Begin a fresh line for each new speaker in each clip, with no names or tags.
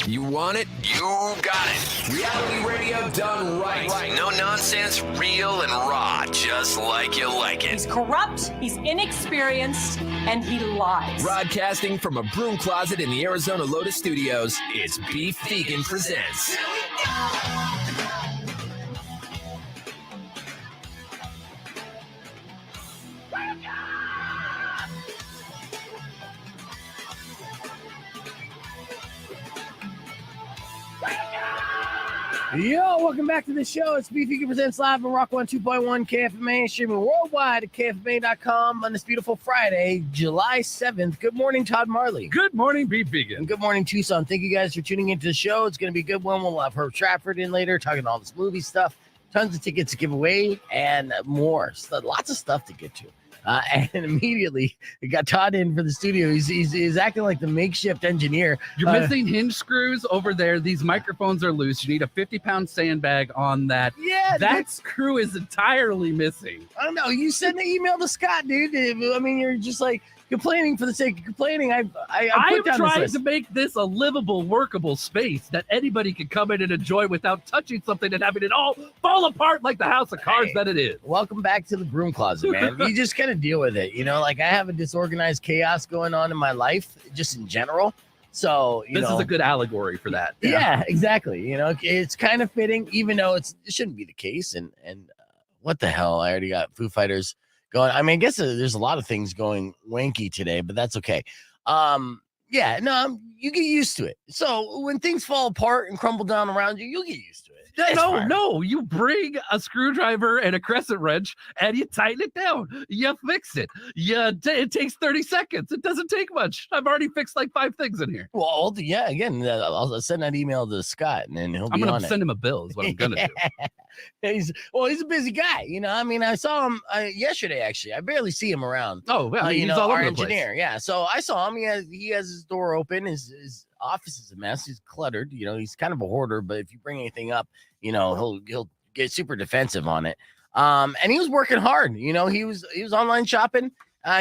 You want it? You got it. Reality radio done right. No nonsense, real and raw, just like you like it.
He's corrupt, he's inexperienced, and he lies.
Broadcasting from a broom closet in the Arizona Lotus Studios, it's Beef Vegan Presents.
Yo, welcome back to the show. It's Beef Vegan Presents live on Rock 102.1 KFMA, streaming worldwide at KFMA.com on this beautiful Friday, July 7th. Good morning, Todd Marlie.
Good morning, Beef Vegan.
And good morning, Tucson. Thank you guys for tuning into the show. It's going to be a good one. We'll have Herb Stratford in later, talking all this movie stuff, tons of tickets to give away, and more. So lots of stuff to get to. And immediately, we got Todd in for the studio. He's acting like the makeshift engineer.
You're missing hinge screws over there. These microphones are loose. You need a 50-pound sandbag on that.
Yeah.
That screw is entirely missing.
I don't know. You sent an email to Scott, dude. I mean, you're just like complaining for the sake of complaining. I put down
trying to make this a livable, workable space that anybody can come in and enjoy without touching something and having it all fall apart like the house of cards that it is.
Welcome back to the broom closet, man. You just kind of deal with it. You know, like I have a disorganized chaos going on in my life, just in general. So,
this is a good allegory for that.
Yeah, exactly. You know, it's kind of fitting, even though it shouldn't be the case. And what the hell? I already got Foo Fighters going. I mean, I guess there's a lot of things going wanky today, but that's okay. Yeah, no, you get used to it. So when things fall apart and crumble down around you, you'll get used to it.
No, you bring a screwdriver and a crescent wrench and you tighten it down. You fix it. It takes 30 seconds. It doesn't take much. I've already fixed like 5 things in here.
Well, yeah, again, I'll send that email to Scott and then he'll be on it.
I'm going to send him a bill is what I'm going to do.
He's a busy guy. You know, I mean, I saw him yesterday, actually. I barely see him around.
Oh, well, he's
all
our
over
engineer.
The place. Yeah, so I saw him. He has his door open. His office is a mess. He's cluttered. You know, he's kind of a hoarder, but if you bring anything up, you know, he'll get super defensive on it. And he was working hard. You know, he was online shopping.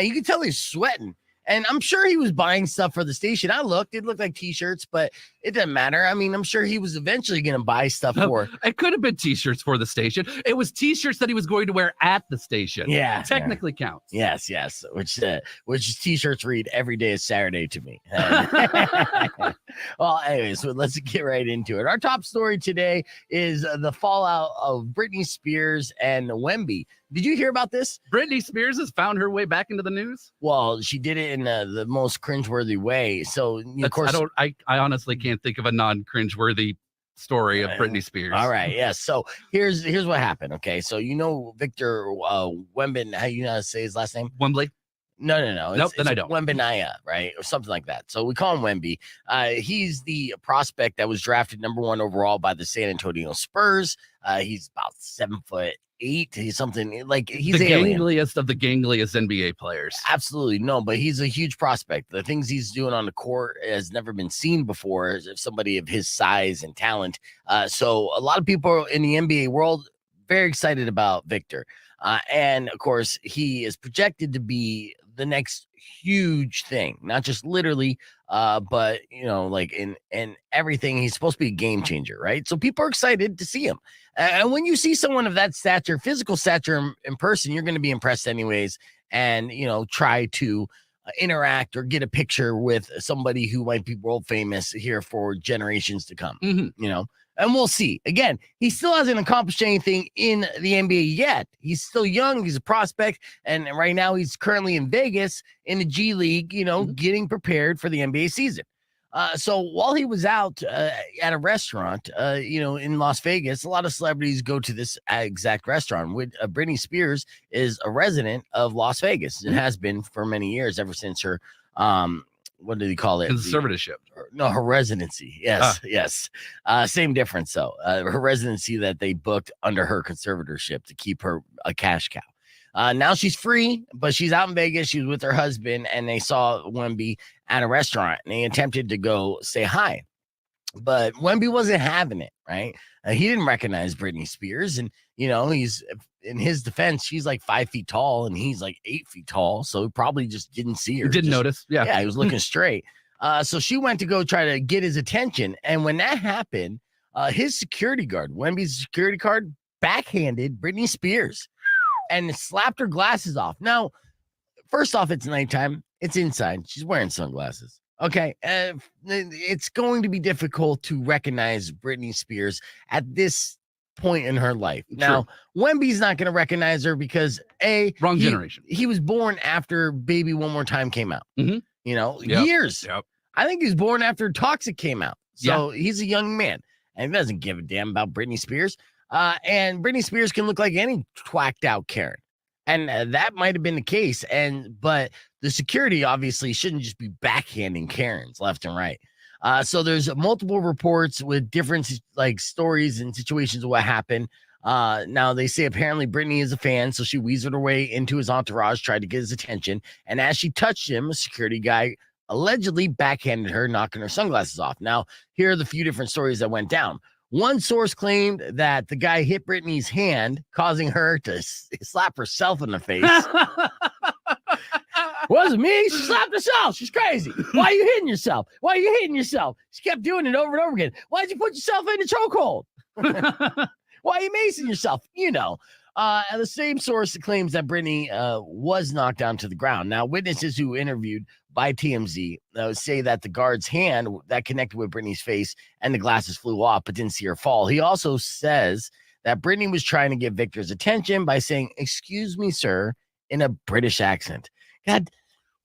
You could tell he's sweating. And I'm sure he was buying stuff for the station. It looked like t-shirts, but it doesn't matter. I mean, I'm sure he was eventually going to buy stuff for.
It could have been t-shirts for the station. It was t-shirts that he was going to wear at the station.
Yeah.
Technically counts.
Yes. Which t-shirts read every day is Saturday to me. Well, anyways, so let's get right into it. Our top story today is the fallout of Britney Spears and Wemby. Did you hear about this?
Britney Spears has found her way back into the news.
Well, she did it in the most cringeworthy way. So, of course,
I honestly can't think of a non-cringeworthy story of Britney Spears.
All right, yes. So here's what happened. Okay, so you know Victor Wembanyama, how you know how to say his last name?
Wembley.
No.
Nope, then I don't.
Wembanyama, right? Or something like that. So we call him Wemby. He's the prospect that was drafted #1 overall by the San Antonio Spurs. He's about 7'8". He's something like he's
the
alien.
gangliest of the gangliest NBA players.
Absolutely no, but he's a huge prospect. The things he's doing on the court has never been seen before as if somebody of his size and talent. So a lot of people in the NBA world very excited about Victor. And of course, he is projected to be the next huge thing, not just literally, but you know, like in everything. He's supposed to be a game changer, right? So people are excited to see him. And when you see someone of that stature, physical stature in person, you're going to be impressed anyways. And, you know, try to interact or get a picture with somebody who might be world famous here for generations to come, you know, and we'll see. Again, he still hasn't accomplished anything in the NBA yet. He's still young. He's a prospect. And right now he's currently in Vegas in the G League, you know, getting prepared for the NBA season. So while he was out at a restaurant, you know, in Las Vegas, a lot of celebrities go to this exact restaurant. With Britney Spears is a resident of Las Vegas and has been for many years, ever since her what did he call it?
Conservatorship.
Her residency. Yes. Same difference though. Her residency that they booked under her conservatorship to keep her a cash cow. Now she's free, but she's out in Vegas. She was with her husband, and they saw Wemby at a restaurant, and they attempted to go say hi. But Wemby wasn't having it, right? He didn't recognize Britney Spears. And, you know, he's, in his defense, she's like 5 feet tall, and he's like 8 feet tall. So he probably just didn't see her.
Didn't notice. Yeah.
Yeah, he was looking straight. So she went to go try to get his attention. And when that happened, his security guard, Wemby's security guard, backhanded Britney Spears and slapped her glasses off. Now, first off, it's nighttime. It's inside. She's wearing sunglasses. Okay. It's going to be difficult to recognize Britney Spears at this point in her life.
True.
Now, Wemby's not going to recognize her because
wrong generation.
He was born after Baby One More Time came out.
Mhm.
You know,
Yep.
years.
Yep.
I think he was born after Toxic came out. So he's a young man and he doesn't give a damn about Britney Spears. And Britney Spears can look like any twacked out Karen. And that might have been the case. But the security obviously shouldn't just be backhanding Karens left and right. So there's multiple reports with different like stories and situations of what happened. Now they say apparently Britney is a fan, so she weaseled her way into his entourage, tried to get his attention, and as she touched him, a security guy allegedly backhanded her, knocking her sunglasses off. Now, here are the few different stories that went down. One source claimed that the guy hit Britney's hand, causing her to slap herself in the face. Wasn't me. She slapped herself. She's crazy. Why are you hitting yourself? Why are you hitting yourself? She kept doing it over and over again. Why'd you put yourself in the chokehold? Why are you macing yourself? You know. The same source claims that Britney was knocked down to the ground. Now, witnesses who interviewed by TMZ say that the guard's hand that connected with Britney's face and the glasses flew off, but didn't see her fall. He also says that Britney was trying to get Victor's attention by saying, "Excuse me, sir," in a British accent. God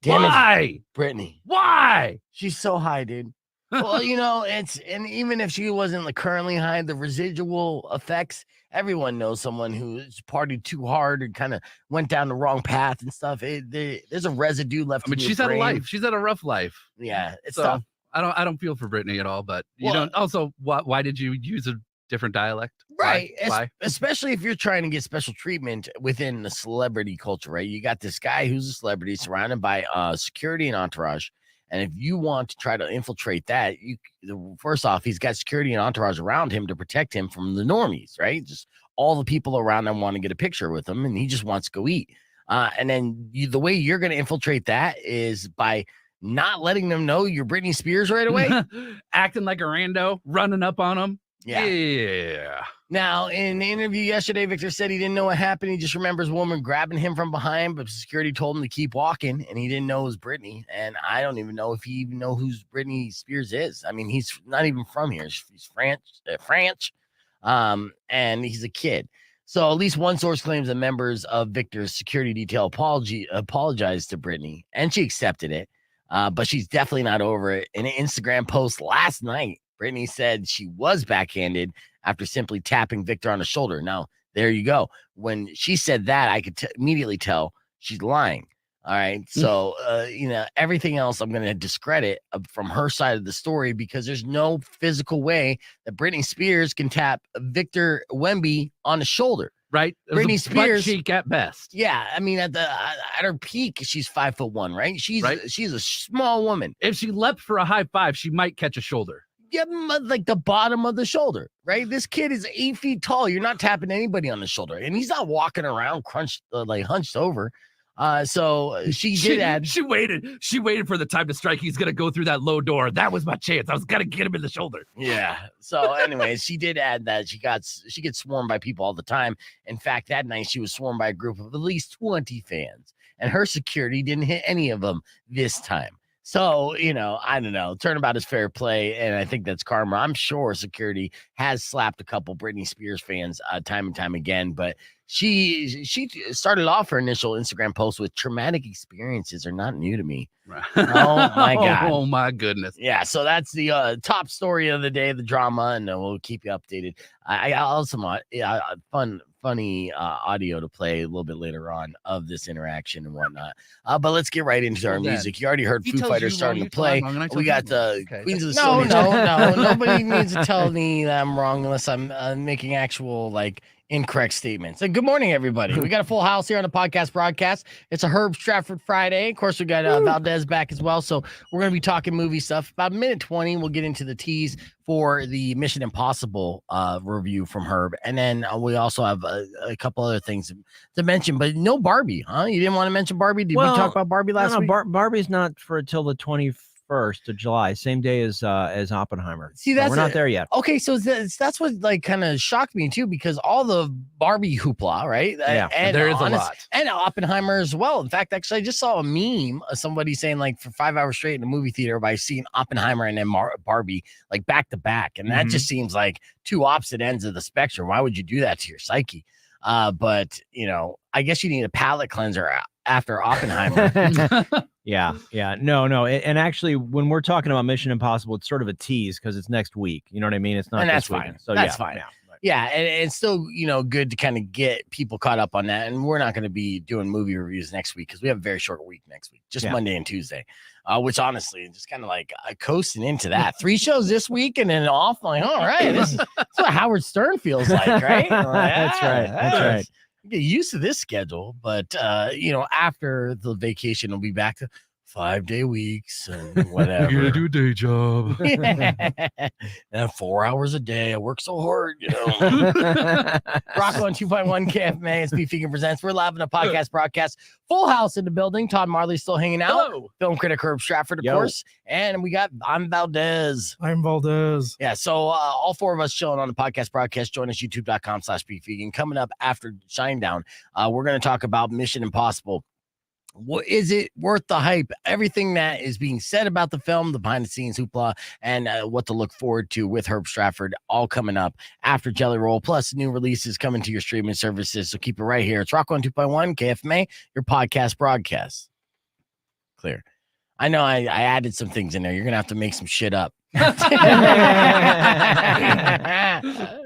damn it.
Why?
Britney.
Why?
She's so high, dude. Well, you know, and even if she wasn't like currently high, the residual effects, everyone knows someone who's partied too hard and kind of went down the wrong path and stuff. There's a residue left.
I mean, she's had a life. She's had a rough life.
Yeah, it's
so
tough.
I don't feel for Britney at all. But you don't. Also, why did you use a different dialect?
Right.
Why?
Especially if you're trying to get special treatment within the celebrity culture, right? You got this guy who's a celebrity surrounded by security and entourage. And if you want to try to infiltrate that, first off, he's got security and entourage around him to protect him from the normies, right? Just all the people around him want to get a picture with him, and he just wants to go eat. And then the way you're going to infiltrate that is by not letting them know you're Britney Spears right away.
Acting like a rando, running up on them.
Yeah. Now, in the interview yesterday, Victor said he didn't know what happened. He just remembers a woman grabbing him from behind, but security told him to keep walking, and he didn't know it was Britney. And I don't even know if he even know who Britney Spears is. I mean, he's not even from here. He's French, and he's a kid. So at least one source claims that members of Victor's security detail apologized to Britney, and she accepted it. But she's definitely not over it. In an Instagram post last night, Britney said she was backhanded after simply tapping Victor on the shoulder. Now, there you go. When she said that, I could immediately tell she's lying. All right. So, everything else I'm going to discredit from her side of the story because there's no physical way that Britney Spears can tap Victor Wemby on the shoulder.
Right.
Britney Spears,
cheek at best.
Yeah. I mean, at her peak, she's 5'1", right? She's a small woman.
If she leapt for a high five, she might catch a shoulder.
Yeah, like the bottom of the shoulder, right? This kid is 8 feet tall. You're not tapping anybody on the shoulder, and he's not walking around hunched over. So she waited for the time to strike. He's gonna go through that low door. That was my chance. I was gonna get him in the shoulder. Yeah. So, anyways, she did add that she gets swarmed by people all the time. In fact, that night she was swarmed by a group of at least 20 fans, and her security didn't hit any of them this time. So, I don't know. Turnabout is fair play, and I think that's karma. I'm sure security has slapped a couple Britney Spears fans time and time again, but she started off her initial Instagram post with traumatic experiences are not new to me. Oh, my God.
Oh, my goodness.
Yeah, so that's the top story of the day, the drama, and we'll keep you updated. I got also funny audio to play a little bit later on of this interaction and whatnot. But let's get right into our music. You already heard Foo Fighters starting to play. We got the Queens of the Stone Age. No. Nobody needs to tell me that I'm wrong unless I'm making actual incorrect statements. And good morning, everybody. We got a full house here on the podcast broadcast. It's a Herb Stratford Friday. Of course, we got Valdez back as well. So we're going to be talking movie stuff. About a minute 20, we'll get into the tease for the Mission Impossible review from Herb. And then we also have a couple other things to mention, but no Barbie, huh? You didn't want to mention Barbie? Did we talk about Barbie last week?
Barbie's not for until the 1st of July, same day as Oppenheimer.
See,
we're not there yet.
Okay, so that's what like kind of shocked me too, because all the Barbie hoopla, right?
Yeah,
and
there is a lot.
And Oppenheimer as well. In fact, actually, I just saw a meme of somebody saying like for 5 hours straight in a movie theater by seeing Oppenheimer and then Barbie like back to back, and that just seems like two opposite ends of the spectrum. Why would you do that to your psyche? But I guess you need a palate cleanser after Oppenheimer.
Yeah. No. And actually, when we're talking about Mission Impossible, it's sort of a tease because it's next week. You know what I mean? It's not.
And that's
this
fine.
weekend. So
that's
yeah,
fine.
Yeah.
Yeah, and it's still, good to kind of get people caught up on that. And we're not going to be doing movie reviews next week because we have a very short week next week, just Monday and Tuesday, which honestly, just kind of like coasting into that. 3 shows this week and then off. I'm like, all right, this is what Howard Stern feels like, right?
That's right.
Get used to this schedule. But, after the vacation, we'll be back to 5-day weeks and whatever.
You're gonna do a day job.
And 4 hours a day. I work so hard, Rock on 2.1 KFMA. It's Beef Vegan Presents. We're live in a podcast broadcast. Full house in the building. Todd Marlie still hanging out.
Hello.
Film critic Herb Stratford, of course. And I'm Valdez. Yeah, so all 4 of us chilling on the podcast broadcast. Join us, youtube.com/Beef Vegan. Coming up after Shinedown, we're going to talk about Mission Impossible. What is it worth the hype? Everything that is being said about the film, the behind the scenes hoopla, and what to look forward to with Herb Stratford, all coming up after Jelly Roll, plus new releases coming to your streaming services. So keep it right here. It's Rock on 2.1 KFMA, your podcast broadcast. Clear. I know I added some things in there. You're going to have to make some shit up.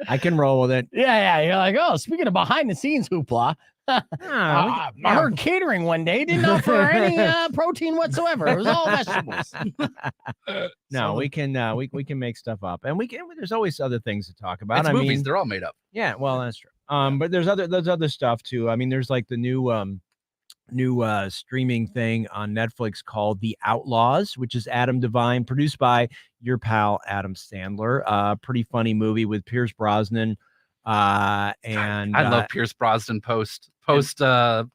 I can roll with it.
Yeah. You're like, oh, speaking of behind the scenes hoopla, I heard catering one day didn't offer any protein whatsoever. It was all vegetables.
No, we can make stuff up, and there's always other things to talk about.
It's movies, they're all made up.
Yeah, well, that's true. But there's other stuff too. I mean, there's like the new streaming thing on Netflix called The Outlaws, which is Adam Devine, produced by your pal Adam Sandler. Pretty funny movie with Pierce Brosnan. And
I love Pierce Brosnan post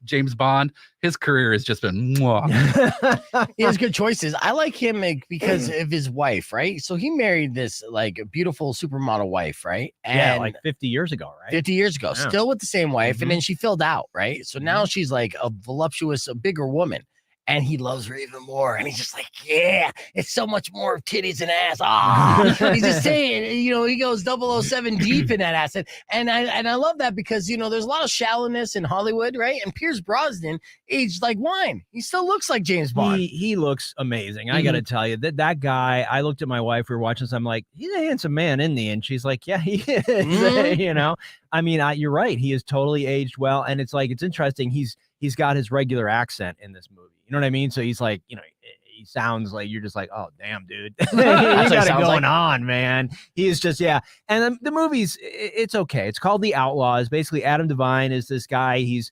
James Bond. His career has just been
he has good choices. I like him because of his wife, right? So he married this like beautiful supermodel wife, right? And
like 50 years ago, right?
50 years ago, still with the same wife, and then she filled out, right? So now she's like a voluptuous, a bigger woman. And he loves her even more. And he's just like, yeah, it's so much more titties and ass. He's just saying, he goes 007 deep in that ass. And I love that because, there's a lot of shallowness in Hollywood, right? And Pierce Brosnan aged like wine. He still looks like James Bond.
He looks amazing. I got to tell you that guy, I looked at my wife, we were watching this. I'm like, he's a handsome man, isn't he? And she's like, yeah, he is. I mean, you're right. He is totally aged well. And it's like, it's interesting. He's got his regular accent in this movie. You know what I mean? So he's like, he sounds like you're just like, oh, damn, dude. You got it going on, man. He is just, yeah. And the movie's, it's okay. It's called The Outlaws. Basically, Adam Devine is this guy. He's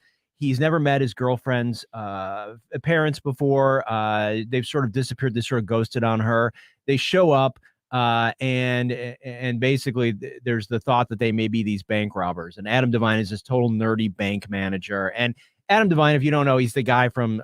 never met his girlfriend's parents before. They've sort of disappeared. They sort of ghosted on her. They show up. And basically there's the thought that they may be these bank robbers. And Adam Devine is this total nerdy bank manager. And Adam Devine, if you don't know, he's the guy from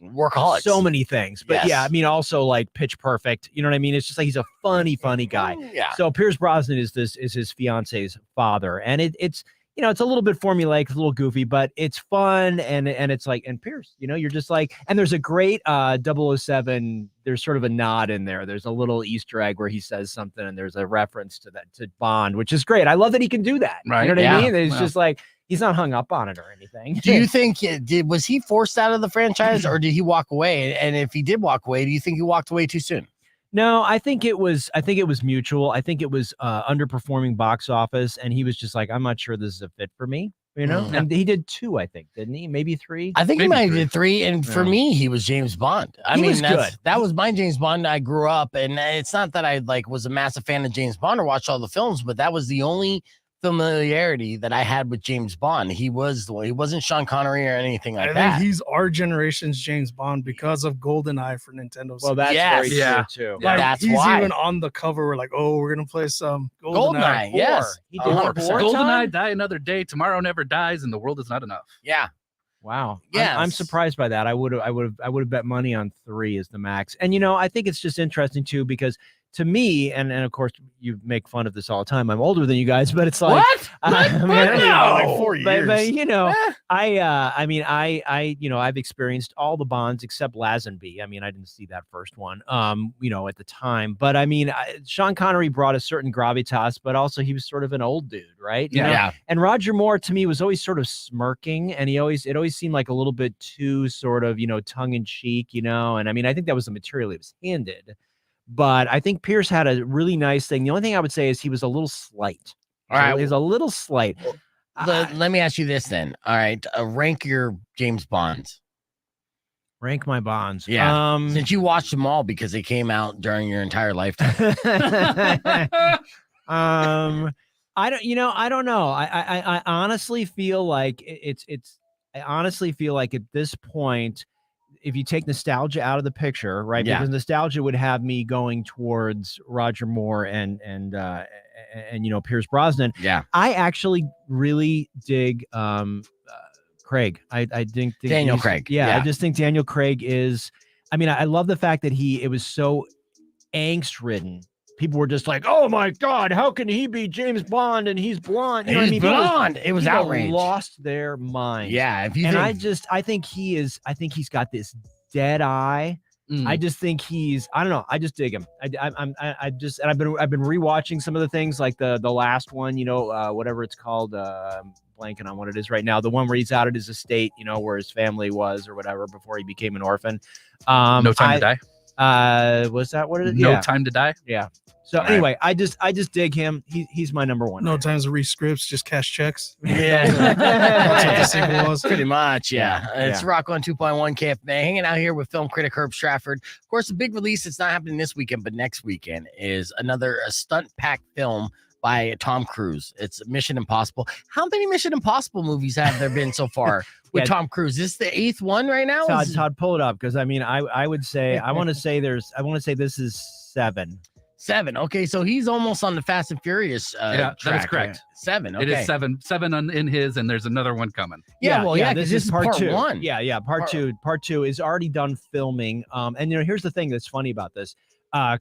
Workaholics.
So many things. But yeah, I mean, also like Pitch Perfect. You know what I mean? It's just like he's a funny guy.
Yeah.
So Pierce Brosnan is his fiance's father. And it's it's a little bit formulaic, it's a little goofy, but it's fun. And it's like, and Pierce, you're just like, and there's a great 007, there's sort of a nod in there. There's a little Easter egg where he says something and there's a reference to Bond, which is great. I love that he can do that.
Right.
You know what I mean? It's just like, he's not hung up on it or anything.
Do you think was he forced out of the franchise or did he walk away? And if he did walk away, do you think he walked away too soon?
No, I think it was mutual. I think it was underperforming box office, and he was just like, I'm not sure this is a fit for me. And he did 2, I think, didn't he? Maybe 3.
I think he might have did 3. And for me, he was James Bond. I mean, that was my James Bond. I grew up, and it's not that I was a massive fan of James Bond or watched all the films, but that was the only familiarity that I had with James Bond. He wasn't Sean Connery or anything like that.
I think he's our generation's James Bond because of GoldenEye for Nintendo.
Well, that's very true too.
Like,
that's
he's
why.
Even on the cover, we're like, oh, we're gonna play some
GoldenEye. Yes,
he did.
GoldenEye, Die Another Day, Tomorrow Never Dies, and The World Is Not Enough.
Yeah.
Wow.
Yeah,
I'm surprised by that. I would have bet money on 3 as the max. And I think it's just interesting too, because to me, and of course you make fun of this all the time. I'm older than you guys, but it's like
What? Like 4 years.
But I've experienced all the Bonds except Lazenby. I mean, I didn't see that first one, at the time. But I mean, Sean Connery brought a certain gravitas, but also he was sort of an old dude, right? You know?
Yeah.
And Roger Moore to me was always sort of smirking, and it always seemed like a little bit too sort of tongue in cheek, And I mean, I think that was the material he was handed. But I think Pierce had a really nice thing. The only thing I would say is he was a little slight.
All right.
He's a little slight.
Let me ask you this then. All right. Rank your James Bonds.
Rank my Bonds.
Yeah. Since you watched them all because they came out during your entire lifetime.
I don't know. I honestly feel like I honestly feel like at this point, if you take nostalgia out of the picture, right?
Yeah.
Because nostalgia would have me going towards Roger Moore and Pierce Brosnan.
Yeah.
I actually really dig Craig. I think
Daniel Craig.
Yeah, I just think Daniel Craig is. I mean, I love the fact that it was so angst ridden. People were just like, "Oh my God, how can he be James Bond and he's blonde?" You know what I mean?
Blonde. It was outrage.
Lost their mind.
Yeah.
I think he's got this dead eye. I just think I don't know. I just dig him. I've been rewatching some of the things like the last one, whatever it's called, blanking on what it is right now. The one where he's out at his estate, where his family was or whatever before he became an orphan.
No Time to Die.
Was that what it is?
No Time to Die.
Yeah. So anyway, I just dig him. He's my number one.
No times to read scripts, just cash checks.
Yeah.
That's what the sequel was.
Pretty much, yeah. It's Rock on 2.1 KFMA, hanging out here with film critic Herb Stratford. Of course, the big release, it's not happening this weekend, but next weekend is another stunt-packed film by Tom Cruise. It's Mission Impossible. How many Mission Impossible movies have there been so far with Tom Cruise? Is this the 8th one right now?
Todd, pull it up, because I mean, I would say I want to say this is 7.
7. Okay, so he's almost on the Fast and Furious track.
That is correct.
7. Okay.
It is 7 in his, and there's another one coming.
This is part 1.
Yeah, part 2. Part 2 is already done filming. And here's the thing that's funny about this.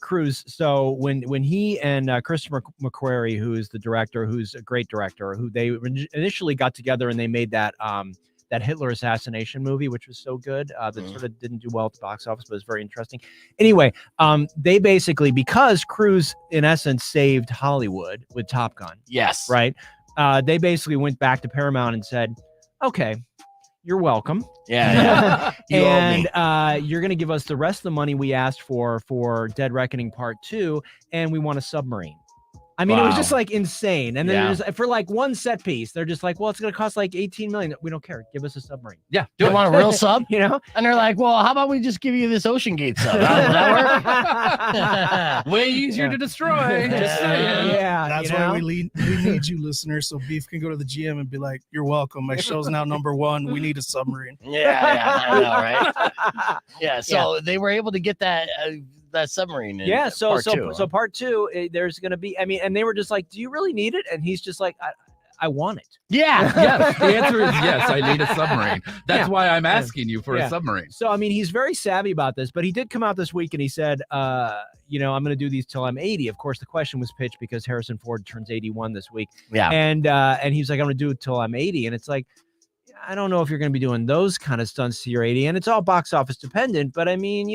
Cruise. So when he and Christopher McQuarrie, who is the director, who's a great director, who they initially got together and they made that Hitler assassination movie, which was so good, that sort of didn't do well at the box office, but it's very interesting. Anyway, they basically, because Cruise in essence saved Hollywood with Top Gun.
Yes.
Right. They basically went back to Paramount and said, okay, you're welcome.
Yeah.
And you're going to give us the rest of the money we asked for Dead Reckoning Part 2, and we want a submarine. I mean, It was just like insane. And then for like one set piece, they're just like, well, it's going to cost like 18 million. We don't care. Give us a submarine.
Yeah.
Do you want a real sub?
And
they're like, well, how about we just give you this Ocean Gate sub? Will that work?
Way easier to destroy. Just saying.
Yeah.
That's why we need you, listeners, so Beef can go to the GM and be like, you're welcome. My show's now number 1. We need a submarine.
Yeah, I know, right? Yeah, so they were able to get that submarine in
so part 2, there's going to be, I mean, and they were just like, do you really need it? And he's just like, I want it.
Yeah.
Yes. The answer is yes. I need a submarine. That's why I'm asking you for a submarine.
So, I mean, he's very savvy about this, but he did come out this week and he said, I'm going to do these till I'm 80. Of course, the question was pitched because Harrison Ford turns 81 this week.
Yeah.
And he's like, I'm going to do it till I'm 80. And it's like, I don't know if you're going to be doing those kind of stunts to your 80, and it's all box office dependent. But I mean,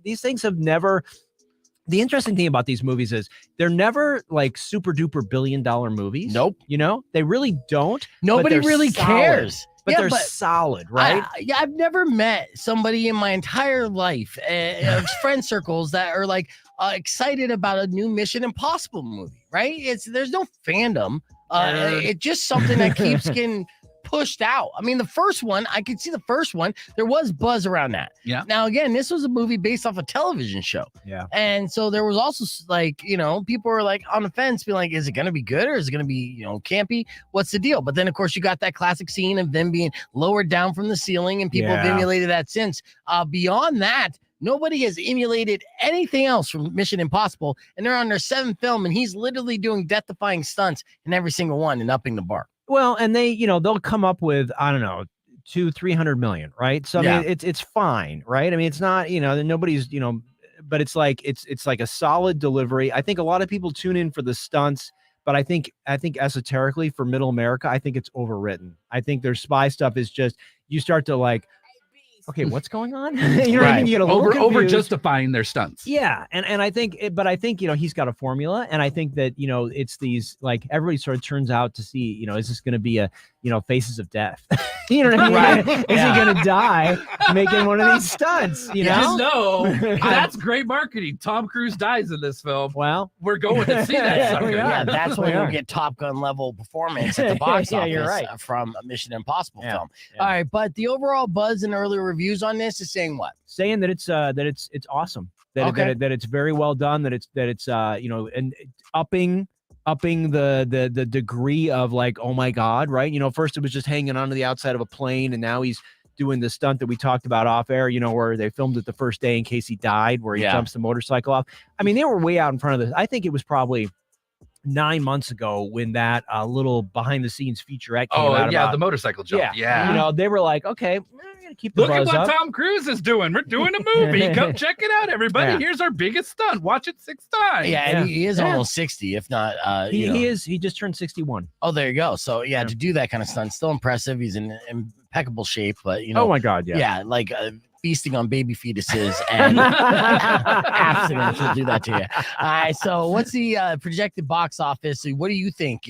these things have never. The interesting thing about these movies is they're never like super duper $1 billion movies.
Nope.
They really don't.
Nobody really cares.
But they're solid, right?
I've never met somebody in my entire life, friend circles, that are like excited about a new Mission Impossible movie, right? There's no fandom. It's just something that keeps getting pushed out. I mean, the first one, I could see the first one. There was buzz around that.
Yeah.
Now, again, this was a movie based off a television show.
Yeah.
And so there was also like, people were like on the fence, being like, is it going to be good or is it going to be, campy? What's the deal? But then, of course, you got that classic scene of them being lowered down from the ceiling, and people have emulated that since. Beyond that, nobody has emulated anything else from Mission Impossible, and they're on their 7th film, and he's literally doing death-defying stunts in every single one and upping the bar.
Well, and they, they'll come up with, I don't know, 200-300 million, right? So I
Yeah.
mean, it's fine, right? I mean, it's not, nobody's, but it's like a solid delivery. I think a lot of people tune in for the stunts, but I think esoterically for middle America, I think it's overwritten. I think their spy stuff is just, you start to like, okay, what's going on? You know what I mean? You get a little
over
confused.
justifying their stunts.
Yeah, and I think, he's got a formula, and I think that it's these, like, everybody sort of turns out to see, is this going to be a Faces of Death? You know what I mean?
Right.
Is he going to die making one of these stunts? You know?
No, that's great marketing. Tom Cruise dies in this film.
Well,
We're going to see that.
Yeah,
sucker.
we are.
Yeah, that's when
We
you'll
are.
get Top Gun level performance at the box
Yeah,
office
you're right.
from a Mission Impossible
Yeah,
film.
yeah.
All right, but the overall buzz and early reviews on this is saying what?
Saying that it's awesome.
Okay.
That it's very well done. That it's and upping the degree of, like, oh my God, right? First it was just hanging onto the outside of a plane, and now he's doing the stunt that we talked about off air, where they filmed it the first day in case he died, where he jumps the motorcycle off. I mean, they were way out in front of this. I think it was probably 9 months ago when that little behind the scenes featurette came out.
Yeah,
about,
the motorcycle jump.
yeah.
Yeah.
They were like, okay, we're gonna keep the
Look at
buzz
what
up.
Tom Cruise is doing. We're doing a movie. Come check it out, everybody.
Yeah.
Here's our biggest stunt. Watch it 6 times.
Yeah, and he is
Yeah.
almost 60, if not.
He is. He just turned 61.
Oh, there you go. So yeah,
Yeah.
to do that kind of stunt, still impressive. He's in impeccable shape, but
Oh my God, yeah.
yeah, like feasting on baby fetuses and abstinence will do that to you. All right, so what's the projected box office? What do you think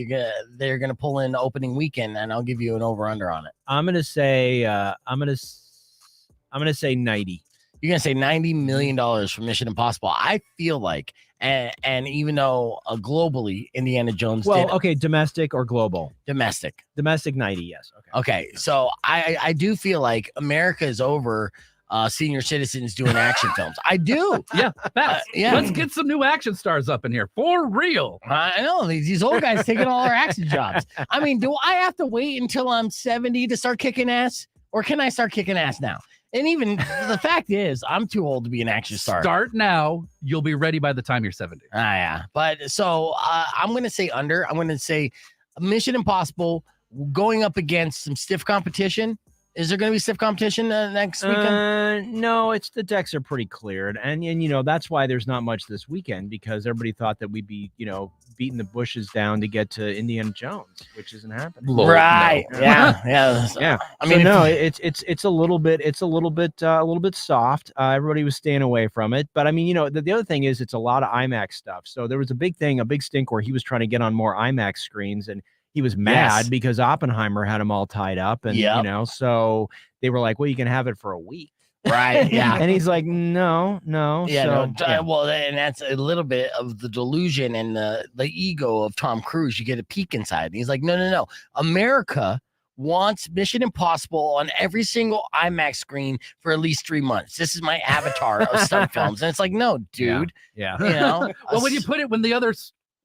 they're gonna pull in opening weekend? And I'll give you an over under on it.
I'm gonna say 90.
You're gonna say $90 million for Mission Impossible. I feel like, and even though globally Indiana Jones
Well,
did
okay, domestic or global?
domestic.
Domestic 90, yes. Okay.
Okay, so I do feel like America is over senior citizens doing action films. I do.
Yeah, facts.
yeah.
Let's get some new action stars up in here for real.
I know these old guys taking all our action jobs. I mean, do I have to wait until I'm 70 to start kicking ass, or can I start kicking ass now? And even the fact is, I'm too old to be an action star.
Start now. You'll be ready by the time you're 70.
Yeah. But so I'm going to say under. I'm going to say Mission Impossible going up against some stiff competition. Is there going to be stiff competition next weekend?
No, the decks are pretty cleared, and that's why there's not much this weekend, because everybody thought that we'd be beating the bushes down to get to Indiana Jones, which isn't happening.
Lord,
Right.
no.
Yeah.
Yeah.
I mean,
no, it's a little bit soft. Everybody was staying away from it, but I mean, the other thing is it's a lot of IMAX stuff. So there was a big stink where he was trying to get on more IMAX screens, and he was mad because Oppenheimer had him all tied up, and so they were like, well, you can have it for a week.
Right. Yeah.
And he's like, no.
Yeah,
So,
well, and that's a little bit of the delusion and the ego of Tom Cruise. You get a peek inside. And he's like, no. America wants Mission Impossible on every single IMAX screen for at least 3 months. This is my avatar of stunt films. And it's like, no, dude.
Yeah.
Well, when you put it,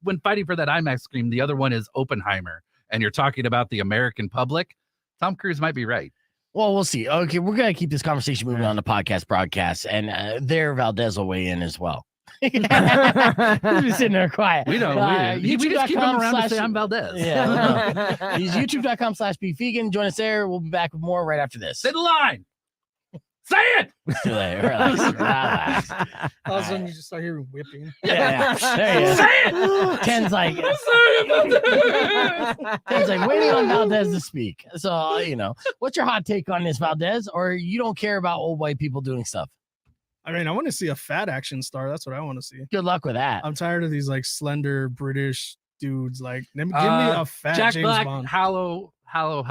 when fighting for that IMAX screen, the other one is Oppenheimer, and you're talking about the American public, Tom Cruise might be right.
Well, we'll see. Okay, we're going to keep this conversation moving on the podcast broadcast, and there Valdez will weigh in as well. He's just sitting there quiet.
We don't. We just keep him around to say I'm Valdez.
Yeah. No. He's youtube.com/beefvegan. Join us there. We'll be back with more right after this.
Say the line. Say it.
See you later. Relax.
All of a sudden, you just start hearing whipping.
Yeah. There he is.
Say it.
Ken's like, waiting on Valdez to speak. So, what's your hot take on this, Valdez? Or you don't care about old white people doing stuff?
I mean, I want to see a fat action star. That's what I want to see.
Good luck with that.
I'm tired of these like slender British dudes. Like, give me a fat
Jack
James
Black,
Bond.
Shallow Hal.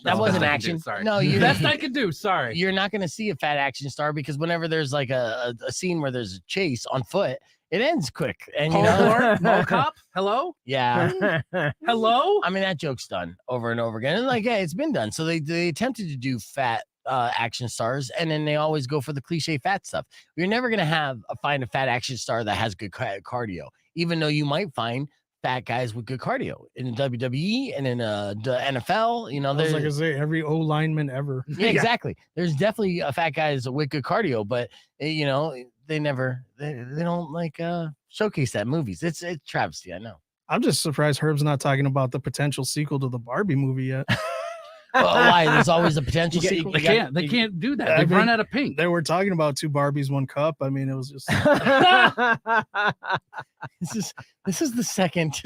That wasn't
best I can
action.
do, Sorry.
No,
best I could do. Sorry.
You're not going to see a fat action star because whenever there's like a scene where there's a chase on foot, it ends quick. And
Paul Blart, Mall Cop. Hello.
Yeah.
Hello.
I mean, that joke's done over and over again. And like, hey, it's been done. So they attempted to do fat action stars, and then they always go for the cliche fat stuff. You're never going to find a fat action star that has good cardio, even though you might find fat guys with good cardio in the WWE and in the NFL.
There's like I say, every O lineman ever.
Yeah, exactly. There's definitely fat guys with good cardio, but they don't like showcase that in movies. It's travesty. I know.
I'm just surprised Herb's not talking about the potential sequel to the Barbie movie yet.
Why? There's always a potential sequel.
They can't do that. They've run out of pink.
They were talking about 2 Barbies, 1 cup. I mean, it was just.
This is the second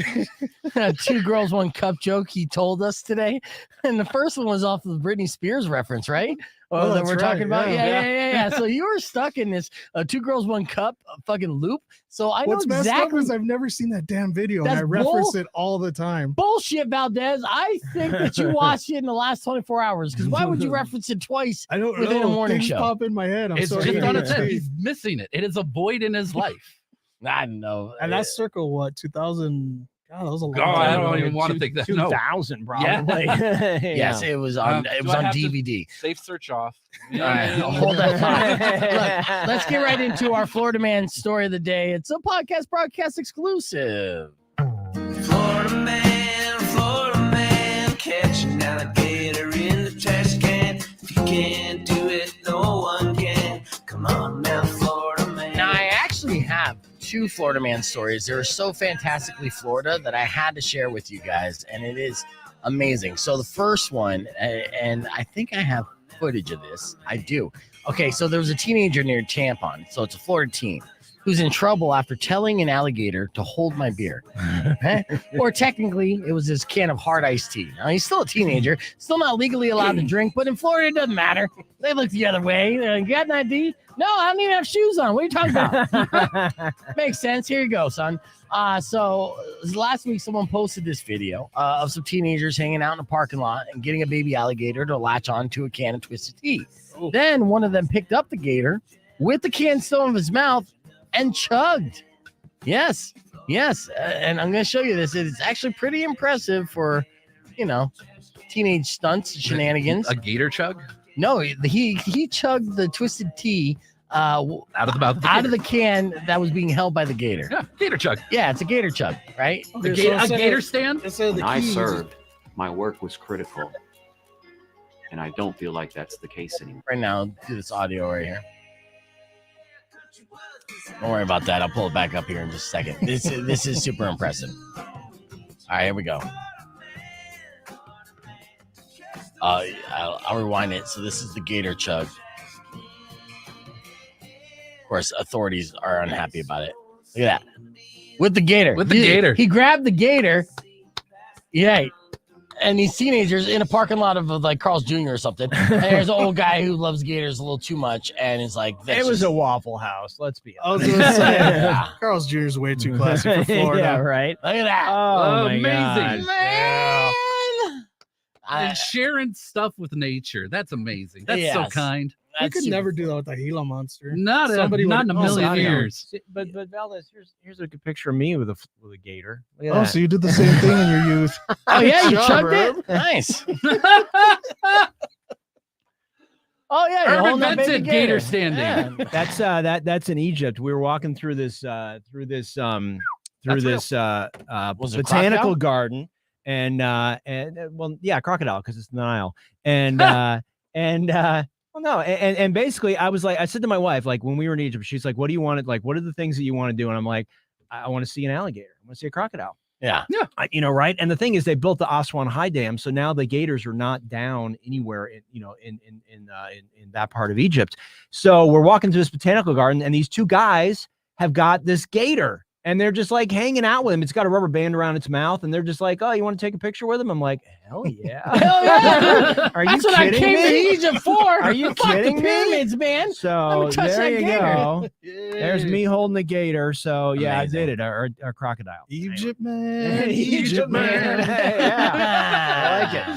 2 girls, 1 cup joke he told us today, and the first one was off of the Britney Spears reference, right?
Oh,
that we're talking about.
Yeah.
So you were stuck in this 2 girls, 1 cup fucking loop. So I know
What's messed up
exactly.
is I've never seen that damn video, and
That's
I reference it all the time.
Bullshit, Valdez. I think that you watched it in the last 24 hours. Because why would you reference it twice?
I don't
within
know.
a morning
Things
show?
pop in my head. I'm
It's
sorry.
just on its head. He's missing it. It is a void in his life.
I don't know.
And that's circle what 2000. God, that was a long
God,
time
I don't
ago.
even want to think that. No.
2000 probably.
Yes, it was on. It was on DVD.
Safe search off.
All right, hold that thought. Look, let's get right into our Florida Man story of the day. It's a podcast broadcast exclusive.
Florida man, catch an alligator in the trash can. If you can't do it, no one can. Come on now, Florida man.
Now, I actually have 2 Florida Man stories. They were so fantastically Florida that I had to share with you guys, and it is amazing. So the first one, and I think I have footage of this. I do. Okay, so there was a teenager near Tampon, so it's a Florida teen, who's in trouble after telling an alligator to hold my beer. Or technically, it was his can of hard iced tea. Now, he's still a teenager, still not legally allowed to drink, but in Florida, it doesn't matter. They look the other way. You got an ID? No, I don't even have shoes on. What are you talking about? Makes sense. Here you go, son. So last week, someone posted this video of some teenagers hanging out in a parking lot and getting a baby alligator to latch on to a can of Twisted Tea. Then one of them picked up the gator with the can still in his mouth and chugged. Yes. And I'm going to show you this. It's actually pretty impressive for, teenage stunts, shenanigans.
A gator chug?
No, he chugged the Twisted Tea
Out of the mouth of the
out
gator.
of the can that was being held by the gator.
Yeah, gator chug.
Yeah, it's a gator chug, right?
A gator stand?
When I served, my work was critical. And I don't feel like that's the case anymore.
Right now, do this audio right here. Don't worry about that. I'll pull it back up here in just a second. This is super impressive. All right, here we go. I'll rewind it. So this is the gator chug. Of course, authorities are unhappy about it. Look at that. With the gator.
Gator.
He grabbed the gator. Yeah. And these teenagers in a parking lot of like Carl's Jr. or something. And there's an old guy who loves gators a little too much. And is like,
It was a Waffle House. Let's be
I was
honest.
gonna say,
Yeah.
Carl's Jr. is way too classy for Florida.
Yeah, right.
Look at that.
Oh, my
Amazing.
God.
Man.
And sharing stuff with nature. That's amazing. That's so
Yes.
kind.
I could never do that with the Gila monster.
Not in a
would-
million
I know.
years.
See, but Valdez, here's a good picture of me with a gator. Look at
Oh,
that.
so you did the same thing in your youth.
Oh, yeah, you
Good job,
chugged
Herb.
it? Nice. Oh, yeah. you're
Herb
holding that
invented
baby
gator standing.
Yeah.
That's in Egypt. We were walking through this
Was it
botanical
crocodile?
garden, and well, yeah, crocodile because it's the Nile, and well, no, and basically, I said to my wife, like when we were in Egypt, she's like, "What do you want? Like, what are the things that you want to do?" And I'm like, "I want to see an alligator. I want to see a crocodile."
Yeah.
Right. And the thing is, they built the Aswan High Dam, so now the gators are not down anywhere in that part of Egypt. So we're walking through this botanical garden, and these 2 guys have got this gator, and they're just like hanging out with him. It's got a rubber band around its mouth, and they're just like, "Oh, you want to take a picture with him?" I'm like, "Hell yeah!"
Hell yeah.
Are you
That's what I
kidding
came
me?
to Egypt for.
Are you
Fuck
kidding
the
me?
pyramids, man.
So
touch
there
that
you
gator.
go. There's me holding the gator. So yeah,
Amazing.
I did it. Or crocodile.
Egypt man.
Egypt man. Yeah. I like it.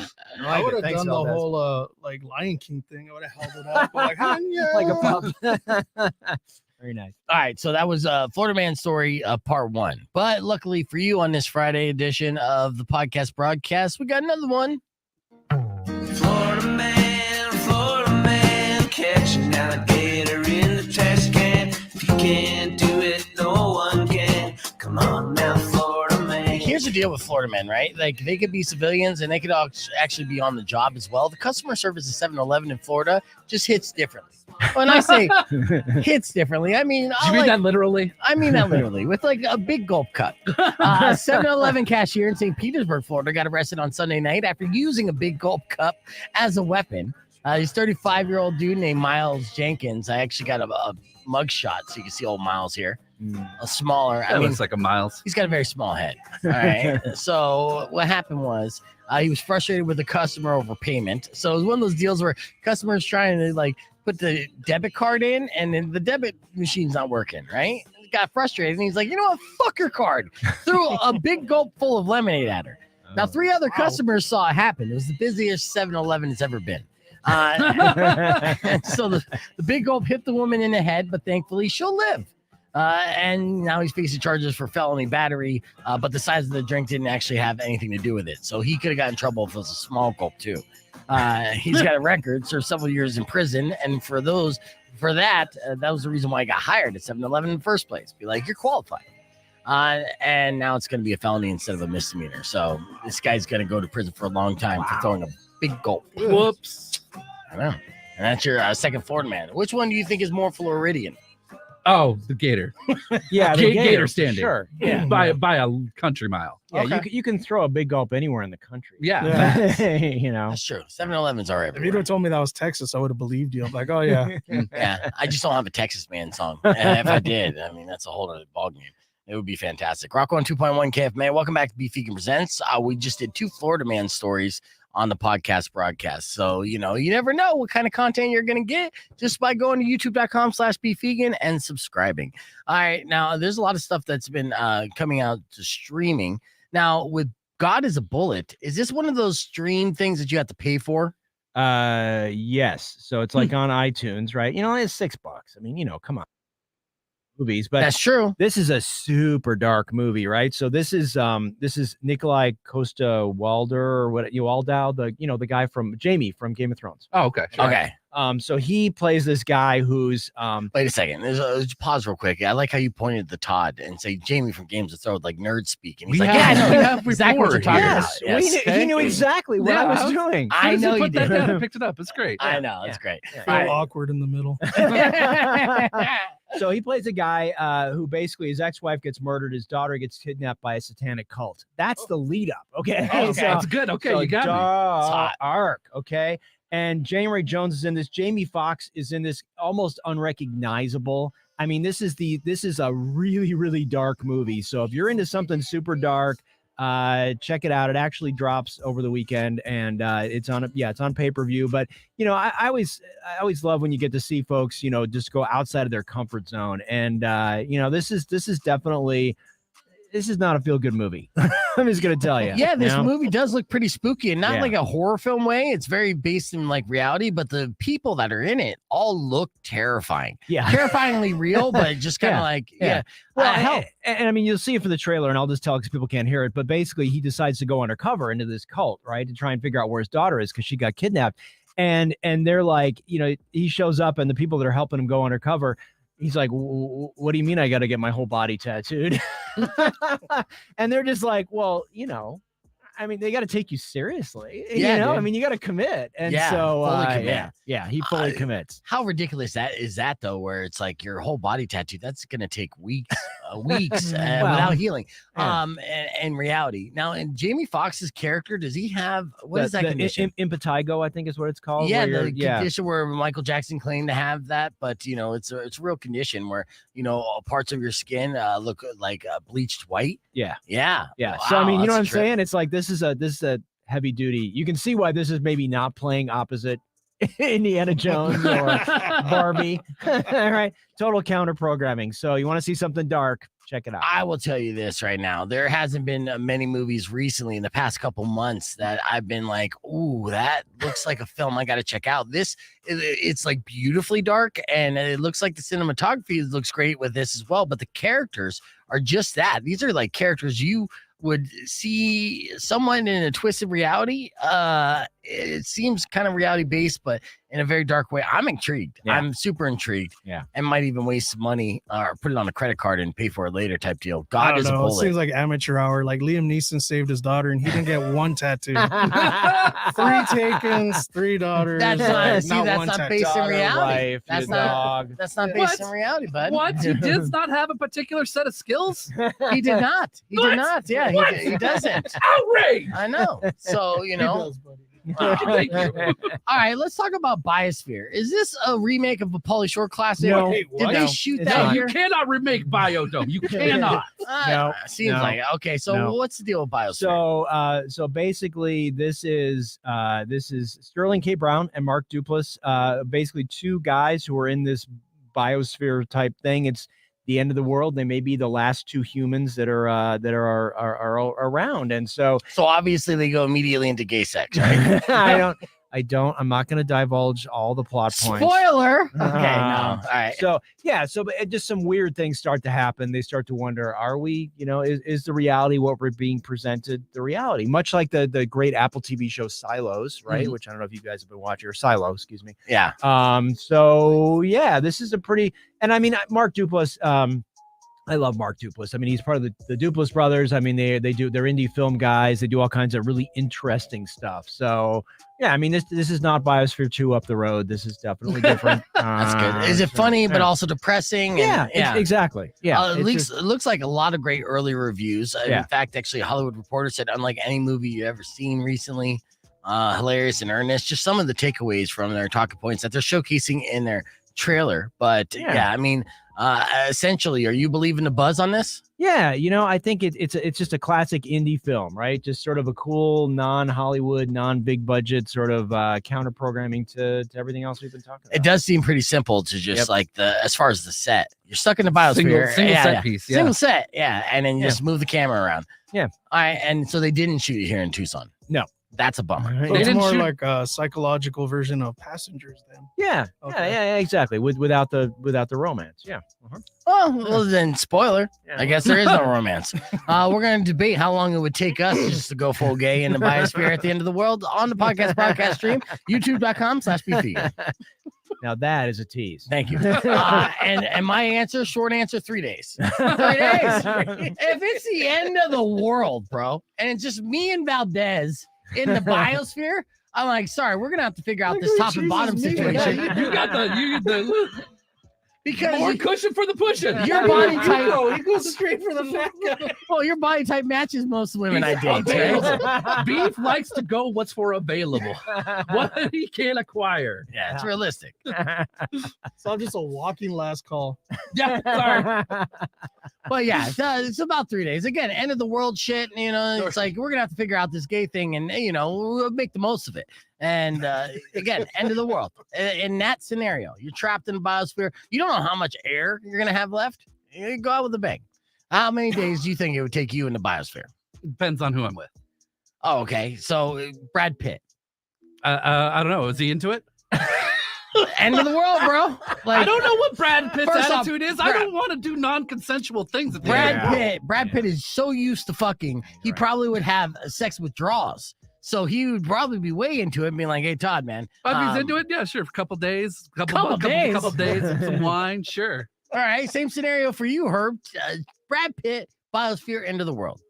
I would have
Thanks,
done the
Valdez.
whole like Lion King thing. I would have held it up like,
like a pup. Very nice.
All right, so that was Florida Man Story part 1. But luckily for you, on this Friday edition of the podcast broadcast, we got another one.
Florida man, catch an alligator in the trash can. If you can't do it, no one can. Come on now, Florida man.
Here's the deal. deal with Florida men, right? Like they could be civilians and they could actually be on the job as well. The customer service at 7-Eleven in Florida just hits differently. When I say hits differently, I mean,
Do you mean that literally?
I mean that literally, with like a big gulp cup. A 7-Eleven cashier in St. Petersburg, Florida, got arrested on Sunday night after using a big gulp cup as a weapon. He's a 35-year-old dude named Miles Jenkins. I actually got a mug shot, so you can see old Miles here. A smaller.
That looks like a Miles.
He's got a very small head. All right. So what happened was he was frustrated with the customer over payment. So it was one of those deals where customers trying to like put the debit card in, and then the debit machine's not working, right? He got frustrated, and he's like, you know what? Fuck your card. Threw a big gulp full of lemonade at her. Now, 3 other customers saw it happen. It was the busiest 7-Eleven it's ever been. And so the big gulp hit the woman in the head, but thankfully she'll live. And now he's facing charges for felony battery, but the size of the drink didn't actually have anything to do with it. So he could have gotten in trouble if it was a small gulp too. He's got a record, served several years in prison, and that was the reason why I got hired at 7-Eleven in the first place. Be like, you're qualified. And now it's going to be a felony instead of a misdemeanor. So this guy's going to go to prison for a long time for throwing a big gulp.
Whoops.
I know. And that's your second Florida man. Which one do you think is more Floridian?
Oh, the gator.
Yeah,
Gator standing.
Sure. Yeah.
By a country mile.
Yeah,
Okay.
you can throw a big gulp anywhere in the country.
Yeah.
You know.
That's true. 7-Elevens are
If you'd
everywhere.
have told me that was Texas, I would have believed you. I'm like, oh yeah.
Yeah, I just don't have a Texas man song. And if I did, I mean, that's a whole other ballgame. It would be fantastic. Rock 102.1 KFMA. Welcome back to Beef Vegan Presents. We just did 2 Florida man stories on the podcast broadcast. So, you never know what kind of content you're going to get just by going to youtube.com/beefvegan and subscribing. All right. Now, there's a lot of stuff that's been coming out to streaming. Now, with God is a Bullet, is this one of those stream things that you have to pay for?
Yes. So it's like on iTunes, right? It's $6. I mean, come on. Movies, but
That's true.
this is a super dark movie, right? So this is Nikolai Costa-Waldau or Waldau, the guy from Jamie from Game of Thrones.
Oh, okay. Sure.
Okay.
So he plays this guy who's
Wait a second. There's pause real quick. I like how you pointed to Todd and say Jamie from Games of Thrones, like nerd speak. And he's
We
like,
have-
yeah, I
we
know
have
exactly what you're
before,
talking
yes.
about. Yes.
he knew exactly what I was doing.
I know you
put that
did.
down and picked it up. It's great.
I know. It's great.
Feel awkward in the middle.
So he plays a guy who basically his ex-wife gets murdered, his daughter gets kidnapped by a satanic cult. That's the lead up. Okay.
Okay.
That's good. Okay,
so
you got me.
hot.
Arc. Okay. And January Jones is in this. Jamie Foxx is in this, almost unrecognizable. I mean, this is a really, really dark movie. So if you're into something super dark, check it out. It actually drops over the weekend, and it's on pay-per-view. But I always love when you get to see folks, just go outside of their comfort zone. And this is definitely. This is not a feel-good movie. I'm just gonna tell you.
Yeah, this movie does look pretty spooky, and not
Yeah.
like a horror film way. It's very based in like reality, but the people that are in it all look terrifying.
Yeah.
Terrifyingly real, but just kind of like, yeah.
Well,
hell.
and I mean, you'll see it for the trailer, and I'll just tell because people can't hear it. But basically, he decides to go undercover into this cult, right, to try and figure out where his daughter is because she got kidnapped. And they're like, he shows up, and the people that are helping him go undercover, he's like, what do you mean I got to get my whole body tattooed? And they're just like, well, I mean, they got to take you seriously.
Yeah,
I
dude.
mean, you got to commit. And
Yeah,
so,
fully commit.
yeah, he fully commits.
How ridiculous is that though? Where it's like your whole body tattoo, that's gonna take weeks, without healing.
yeah.
In reality, now in Jamie Foxx's character, does he have what is that condition?
Impetigo, I think is what it's called.
Yeah,
where
the
you're-
condition where Michael Jackson claimed to have that, but it's a real condition where parts of your skin look like bleached white.
Yeah.
Yeah,
Yeah. So I mean,
Wow,
you know what I'm
that's a trip.
saying? It's like this is a heavy duty. You can see why this is maybe not playing opposite Indiana Jones or Barbie. All right. Total counter programming. So you want to see something dark, check it out.
I will tell you this right now. There hasn't been many movies recently in the past couple months that I've been like, ooh, that looks like a film I got to check out. It's like beautifully dark, and it looks like the cinematography looks great with this as well. But the characters are just that. These are like characters you would see someone in a twisted reality. It seems kind of reality based, but in a very dark way. I'm intrigued.
Yeah.
I'm super intrigued.
Yeah.
And might even waste some money or put it on a credit card and pay for it later type deal.
I
God
don't
is a
know. It
bullet.
seems like amateur hour. Like Liam Neeson saved his daughter and he didn't get one tattoo. 3 takens, 3 daughters.
That's not,
not
that's
one
not
tattoo.
based in reality.
Wife,
That's
your
not,
dog.
that's not
What?
based in reality, bud.
What? He does not have a particular set of skills?
He did not. He
What?
did not. Yeah,
What?
he doesn't.
Outrage!
I know. So,
He does, buddy.
Thank you.
All right, let's talk about Biosphere. Is this a remake of a Pauly Shore classic?
No.
Did
What?
they
No,
shoot
it's
that
not.
You
here?
cannot remake Biodome. You cannot.
No,
Seems
no,
like it. Okay, so
no.
what's the deal with Biosphere?
So basically, this is Sterling K. Brown and Mark Duplass, basically 2 guys who are in this biosphere type thing. It's the end of the world. They may be the last 2 humans that are around, and so
Obviously they go immediately into gay sex, right?
I'm not going to divulge all the plot points.
Spoiler. Okay, no.
Um,
All right.
So just some weird things start to happen. They start to wonder, are we, is the reality what we're being presented the reality? Much like the great Apple TV show Silos, right?
Mhm.
Which I don't know if you guys have been watching, or Silo, excuse me.
Yeah.
So yeah, this is a pretty, and I mean, Mark Duplass, I love Mark Duplass. I mean, he's part of the Duplass brothers. I mean, they're indie film guys. They do all kinds of really interesting stuff. So yeah, I mean, this is not Biosphere 2 up the road. This is definitely different.
That's good. Is it funny but also depressing?
Yeah,
And,
exactly. Yeah,
it looks like a lot of great early reviews.
Yeah.
In fact, actually, a Hollywood Reporter said, unlike any movie you've ever seen recently, hilarious and earnest. Just some of the takeaways from their talking points that they're showcasing in their trailer. But yeah, I mean, essentially, are you believing the buzz on this?
Yeah, I think it's just a classic indie film, right? Just sort of a cool, non-Hollywood, non-big budget sort of counter programming to everything else we've been talking about.
It does seem pretty simple to just as far as the set. You're stuck in the biosphere.
Single set piece. Yeah.
Single set, yeah. And then you just move the camera around.
Yeah.
All right, and so they didn't shoot it here in Tucson.
No.
That's a bummer.
So
They
it's
didn't
more
shoot-
like a psychological version of Passengers then.
Yeah,
Okay.
yeah, exactly. Without the romance. Yeah.
Well, then spoiler.
Yeah.
I guess there is no romance. We're going to debate how long it would take us just to go full gay in the biosphere at the end of the world on the podcast stream, youtube.com/beefvegan.
Now that is a tease.
Thank you. And my answer, short answer, 3 days. 3 days. If it's the end of the world, bro, and it's just me and Valdez in the biosphere, I'm like, sorry, we're gonna have to figure out this top and bottom situation.
You got the
Because
more cushion for the pushing.
your body type,
He goes straight for the fat guy.
well, your body type matches most women I date. Right?
Beef likes to go what's for available, what he can acquire.
Yeah, it's realistic.
So I'm just a walking last call.
Yeah, sorry.
But yeah, it's about 3 days. Again, end of the world shit. It's like we're gonna have to figure out this gay thing, and we'll make the most of it. And again, end of the world. In that scenario, you're trapped in the biosphere. You don't know how much air you're gonna have left. You go out with a bang. How many days do you think it would take you in the biosphere?
Depends on who I'm with.
Oh, okay. So Brad Pitt.
I don't know. Is he into it?
End of the world, bro. Like,
I don't know what Brad Pitt's
First off,
attitude is. I don't want to do non-consensual things. At the end.
Brad Pitt is so used to fucking, he probably would have sex withdrawals. So he would probably be way into it and being like, hey, Todd, man.
If he's into it, yeah, sure. For a couple days,
Couple days?
couple days, and some wine, sure.
All right. Same scenario for you, Herb. Brad Pitt, biosphere, end of the world.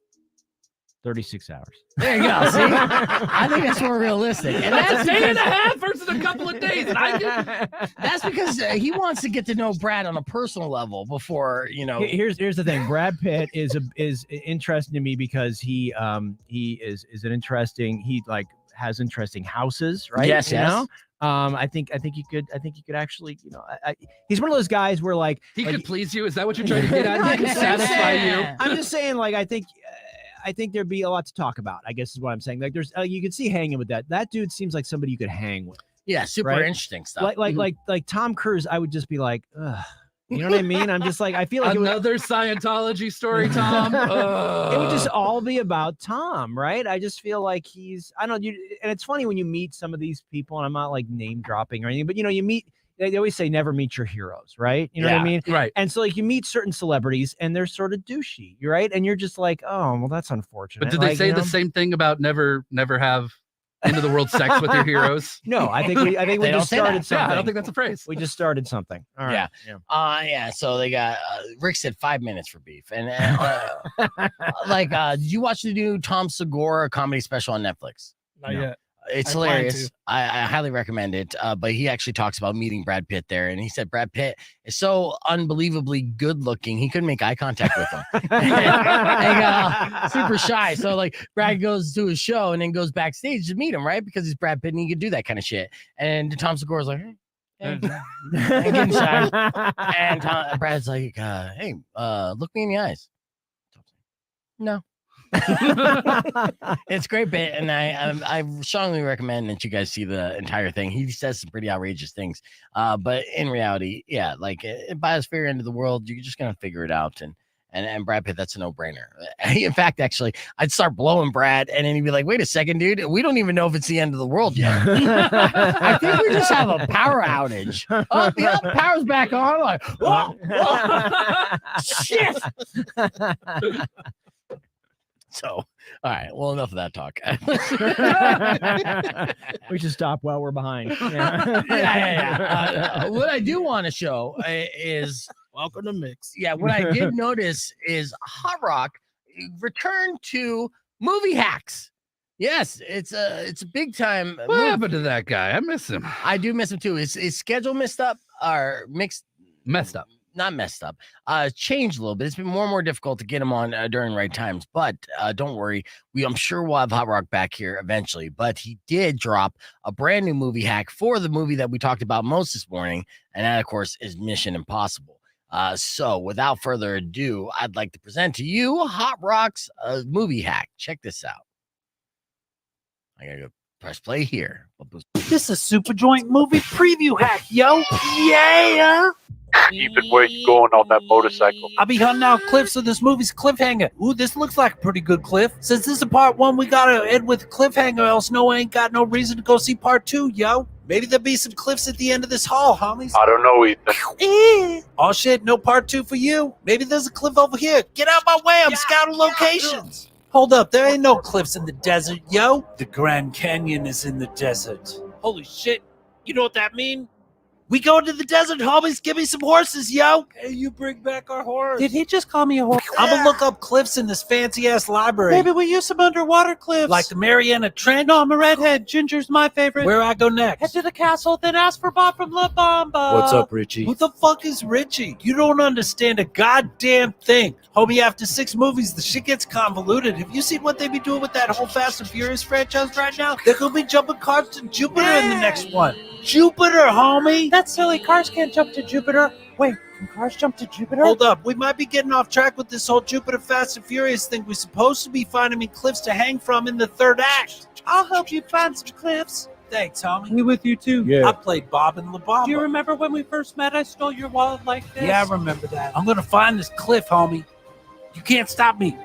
36 hours.
There you go. See? I think that's more realistic. And
That's a
that's
day and a
because,
half versus a couple of days. And I get
that's because he wants to get to know Brad on a personal level before,
Here's the thing. Brad Pitt is interesting to me because he is an interesting, has interesting houses, right?
Yes,
you
yes.
know? I think you could actually, he's one of those guys where
he could please you. Is that what you're trying to get at? He can satisfy you.
I'm just saying, I think there'd be a lot to talk about, I guess is what I'm saying. Like there's, you could see hanging with that. That dude seems like somebody you could hang with.
yeah, super
Right?
interesting stuff.
Like Tom Cruise, I would just be like, ugh. You know what I mean? I'm just like, I feel like
Another Scientology story, Tom.
it would just all be about Tom, right? I just feel like I don't know, and it's funny when you meet some of these people, and I'm not like name dropping or anything, but you meet, they always say never meet your heroes, right? You know what I mean?
Right.
And so you meet certain celebrities and they're sort of douchey, right? And you're just like, oh, well, that's unfortunate.
But did they
Like,
say
you know?
the same thing about never have End of the world sex with your heroes.
No, I think we
They don't
just
say that.
started something.
Yeah, I don't think that's a phrase.
We just started something. All right.
Yeah. So they got Rick said 5 minutes for beef, and did you watch the new Tom Segura comedy special on Netflix?
Not yet.
It's
I plan
hilarious.
to.
I highly recommend it. But he actually talks about meeting Brad Pitt there, and he said Brad Pitt is so unbelievably good looking, he couldn't make eye contact with him. and super shy. So like Brad goes to his show and then goes backstage to meet him, right? Because he's Brad Pitt and he could do that kind of shit. And Tom Segura's like, hey, getting shy. And Brad's like, hey, look me in the eyes. No. It's a great bit, and I strongly recommend that you guys see the entire thing. He says some pretty outrageous things, but in reality, yeah, like biosphere end of the world, you're just gonna figure it out. And Brad Pitt, that's a no-brainer. In fact, actually, I'd start blowing Brad, and then he'd be like, "Wait a second, dude, we don't even know if it's the end of the world yet. I think we just have a power outage. Oh, the power's back on. Like, whoa. Shit." So, all right. Well, enough of that talk.
We should stop while we're behind.
What I do want to show is
Welcome to Mix.
Yeah, what I did notice is Hot Rock returned to movie hacks. Yes, it's a big time.
What happened to that guy? I miss him.
I do miss him too. His schedule messed up. Not messed up. Changed a little bit. It's been more and more difficult to get him on during right times. But don't worry, I'm sure we'll have Hot Rock back here eventually. But he did drop a brand new movie hack for the movie that we talked about most this morning, and that, of course, is Mission Impossible. So without further ado, I'd like to present to you Hot Rock's movie hack. Check this out. I gotta go press play here.
This is Super Joint movie preview hack, yo. Yeah.
Keep it where you going on that motorcycle.
I'll be hunting out cliffs of this movie's cliffhanger. Ooh, this looks like a pretty good cliff. Since this is part 1, we gotta end with a cliffhanger, else Noah ain't got no reason to go see part 2, yo. Maybe there'll be some cliffs at the end of this haul, homies.
I don't know, Ethan.
Oh shit, no part 2 for you. Maybe there's a cliff over here. Get out my way, I'm scouting locations. Hold up, there ain't no cliffs in the desert, yo. The Grand Canyon is in the desert. Holy shit, you know what that means? We go into the desert, homies. Give me some horses, yo. Hey, you bring back our horse. Did he just call me a horse? I'm gonna look up cliffs in this fancy-ass library. Maybe we use some underwater cliffs. Like the Mariana Trench? No, I'm a redhead. Ginger's my favorite. Where I go next? Head to the castle, then ask for Bob from La Bamba.
What's up, Richie?
Who the fuck is Richie? You don't understand a goddamn thing. Homie, after 6 movies, the shit gets convoluted. Have you seen what they be doing with that whole Fast and Furious franchise right now? They're gonna be jumping cars to Jupiter in the next one. Jupiter, homie! That's silly. Cars can't jump to Jupiter. Wait, can cars jump to Jupiter? Hold up. We might be getting off track with this whole Jupiter Fast and Furious thing. We're supposed to be finding me cliffs to hang from in the 3rd act. I'll help you find some cliffs. Thanks, homie. We with you too. Yeah. I played Bob in La Bamba. Do you remember when we first met? I stole your wallet like this. Yeah, I remember that. I'm gonna find this cliff, homie. You can't stop me.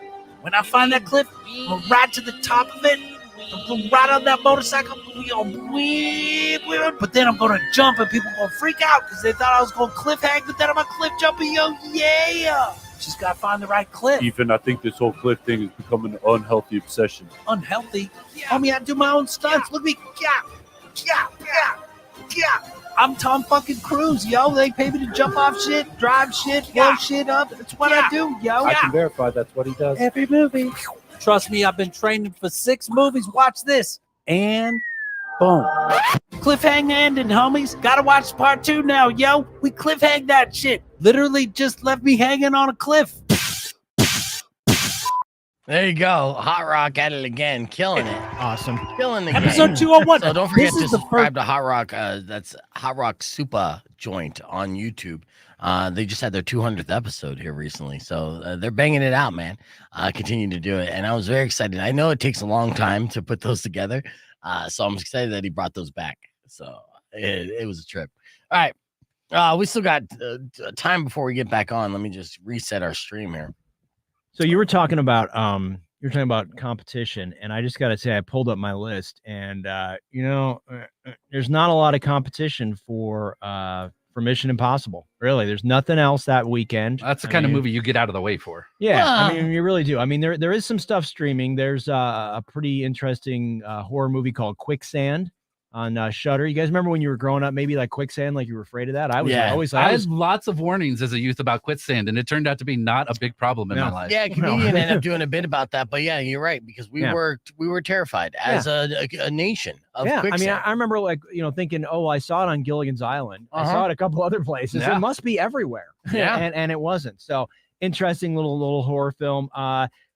When I find that cliff, I'm gonna ride to the top of it. I'm gonna ride on that motorcycle. But then I'm gonna jump and people gonna freak out because they thought I was gonna cliff hang, but then I'm a cliff jumper, yo. Yeah. Just gotta find the right cliff.
Ethan, I think this whole cliff thing is becoming an unhealthy obsession.
Unhealthy? Yeah. Homie, I do my own stunts. Look at me. Yeah. I'm Tom fucking Cruise, yo. They pay me to jump off shit, drive shit, blow shit up. That's what I do, yo.
I can verify that's what he does.
Every movie. Trust me, I've been training for 6 movies. Watch this. And boom. Cliffhanger ending, homies. Gotta watch part 2 now, yo. We cliffhang that shit. Literally just left me hanging on a cliff.
There you go. Hot Rock at it again. Killing it.
Awesome.
Killing the
Episode
game.
201.
So don't forget to subscribe to Hot Rock. That's Hot Rock Super Joint on YouTube. They just had their 200th episode here recently. So they're banging it out, man. Continue to do it. And I was very excited. I know it takes a long time to put those together. So I'm excited that he brought those back. So it was a trip. All right. We still got time before we get back on. Let me just reset our stream here.
So you were talking about competition, and I just got to say I pulled up my list, and there's not a lot of competition for for Mission Impossible. Really, there's nothing else that weekend.
That's the kind of movie you get out of the way for.
Yeah, I mean, you really do. I mean, there is some stuff streaming. There's a pretty interesting horror movie called Quicksand on Shudder. You guys remember when you were growing up, maybe like quicksand, like you were afraid of that? I
had lots of warnings as a youth about quicksand, and it turned out to be not a big problem in my life.
Yeah, comedian ended up doing a bit about that, but yeah, you're right, because we were terrified as a nation of quicksand.
I mean, I remember like thinking, oh, I saw it on Gilligan's Island. I saw it a couple other places. It must be everywhere.
Yeah,
and it wasn't. So interesting little horror film.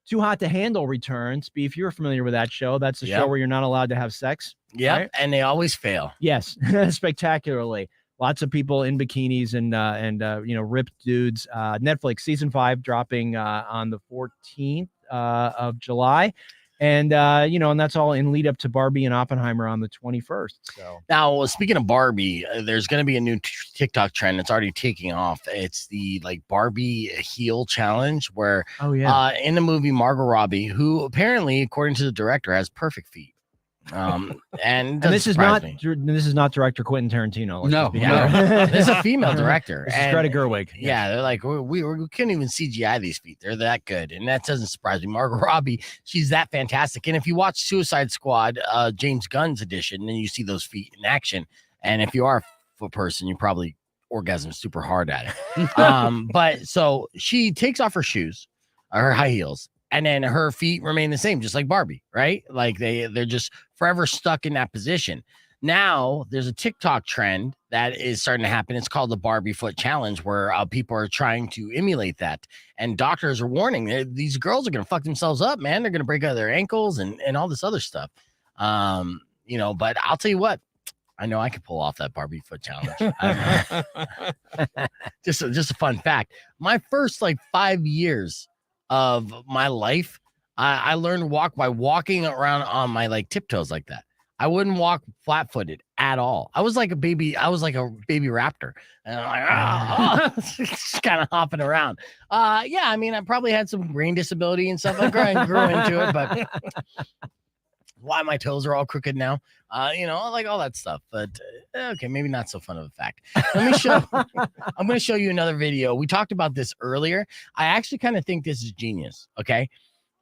Too Hot to Handle returns. Beef, you're familiar with that show. That's the show where you're not allowed to have sex.
Yeah,
right?
And they always fail.
Yes, spectacularly. Lots of people in bikinis and ripped dudes. Netflix season 5 dropping on the 14th of July. And and that's all in lead up to Barbie and Oppenheimer on the 21st. So
now, speaking of Barbie, there's going to be a new TikTok trend that's already taking off. It's the Barbie heel challenge, where in the movie Margot Robbie, who apparently, according to the director, has perfect feet. And
this is not director Quentin Tarantino.
No, this is a female director.
This is Greta Gerwig.
Yeah, they're like, we couldn't even CGI these feet. They're that good, and that doesn't surprise me. Margot Robbie, she's that fantastic. And if you watch Suicide Squad, James Gunn's edition, then you see those feet in action. And if you are a foot person, you probably orgasm super hard at it. But so she takes off her shoes, her high heels, and then her feet remain the same, just like Barbie, right? Like they're just forever stuck in that position. Now there's a TikTok trend that is starting to happen. It's called the Barbie foot challenge, where people are trying to emulate that. And doctors are warning these girls are going to fuck themselves up, man. They're going to break out their ankles and all this other stuff. But I'll tell you what, I know I can pull off that Barbie foot challenge. just a fun fact. My first 5 years of my life, I learned to walk by walking around on my tiptoes like that. I wouldn't walk flat-footed at all. I was like a baby raptor, and I'm like, just kind of hopping around. I mean, I probably had some brain disability and stuff. I grew into it, but why my toes are all crooked now, like all that stuff. But okay, maybe not so fun of a fact. I'm going to show you another video. We talked about this earlier. I actually kind of think this is genius. Okay.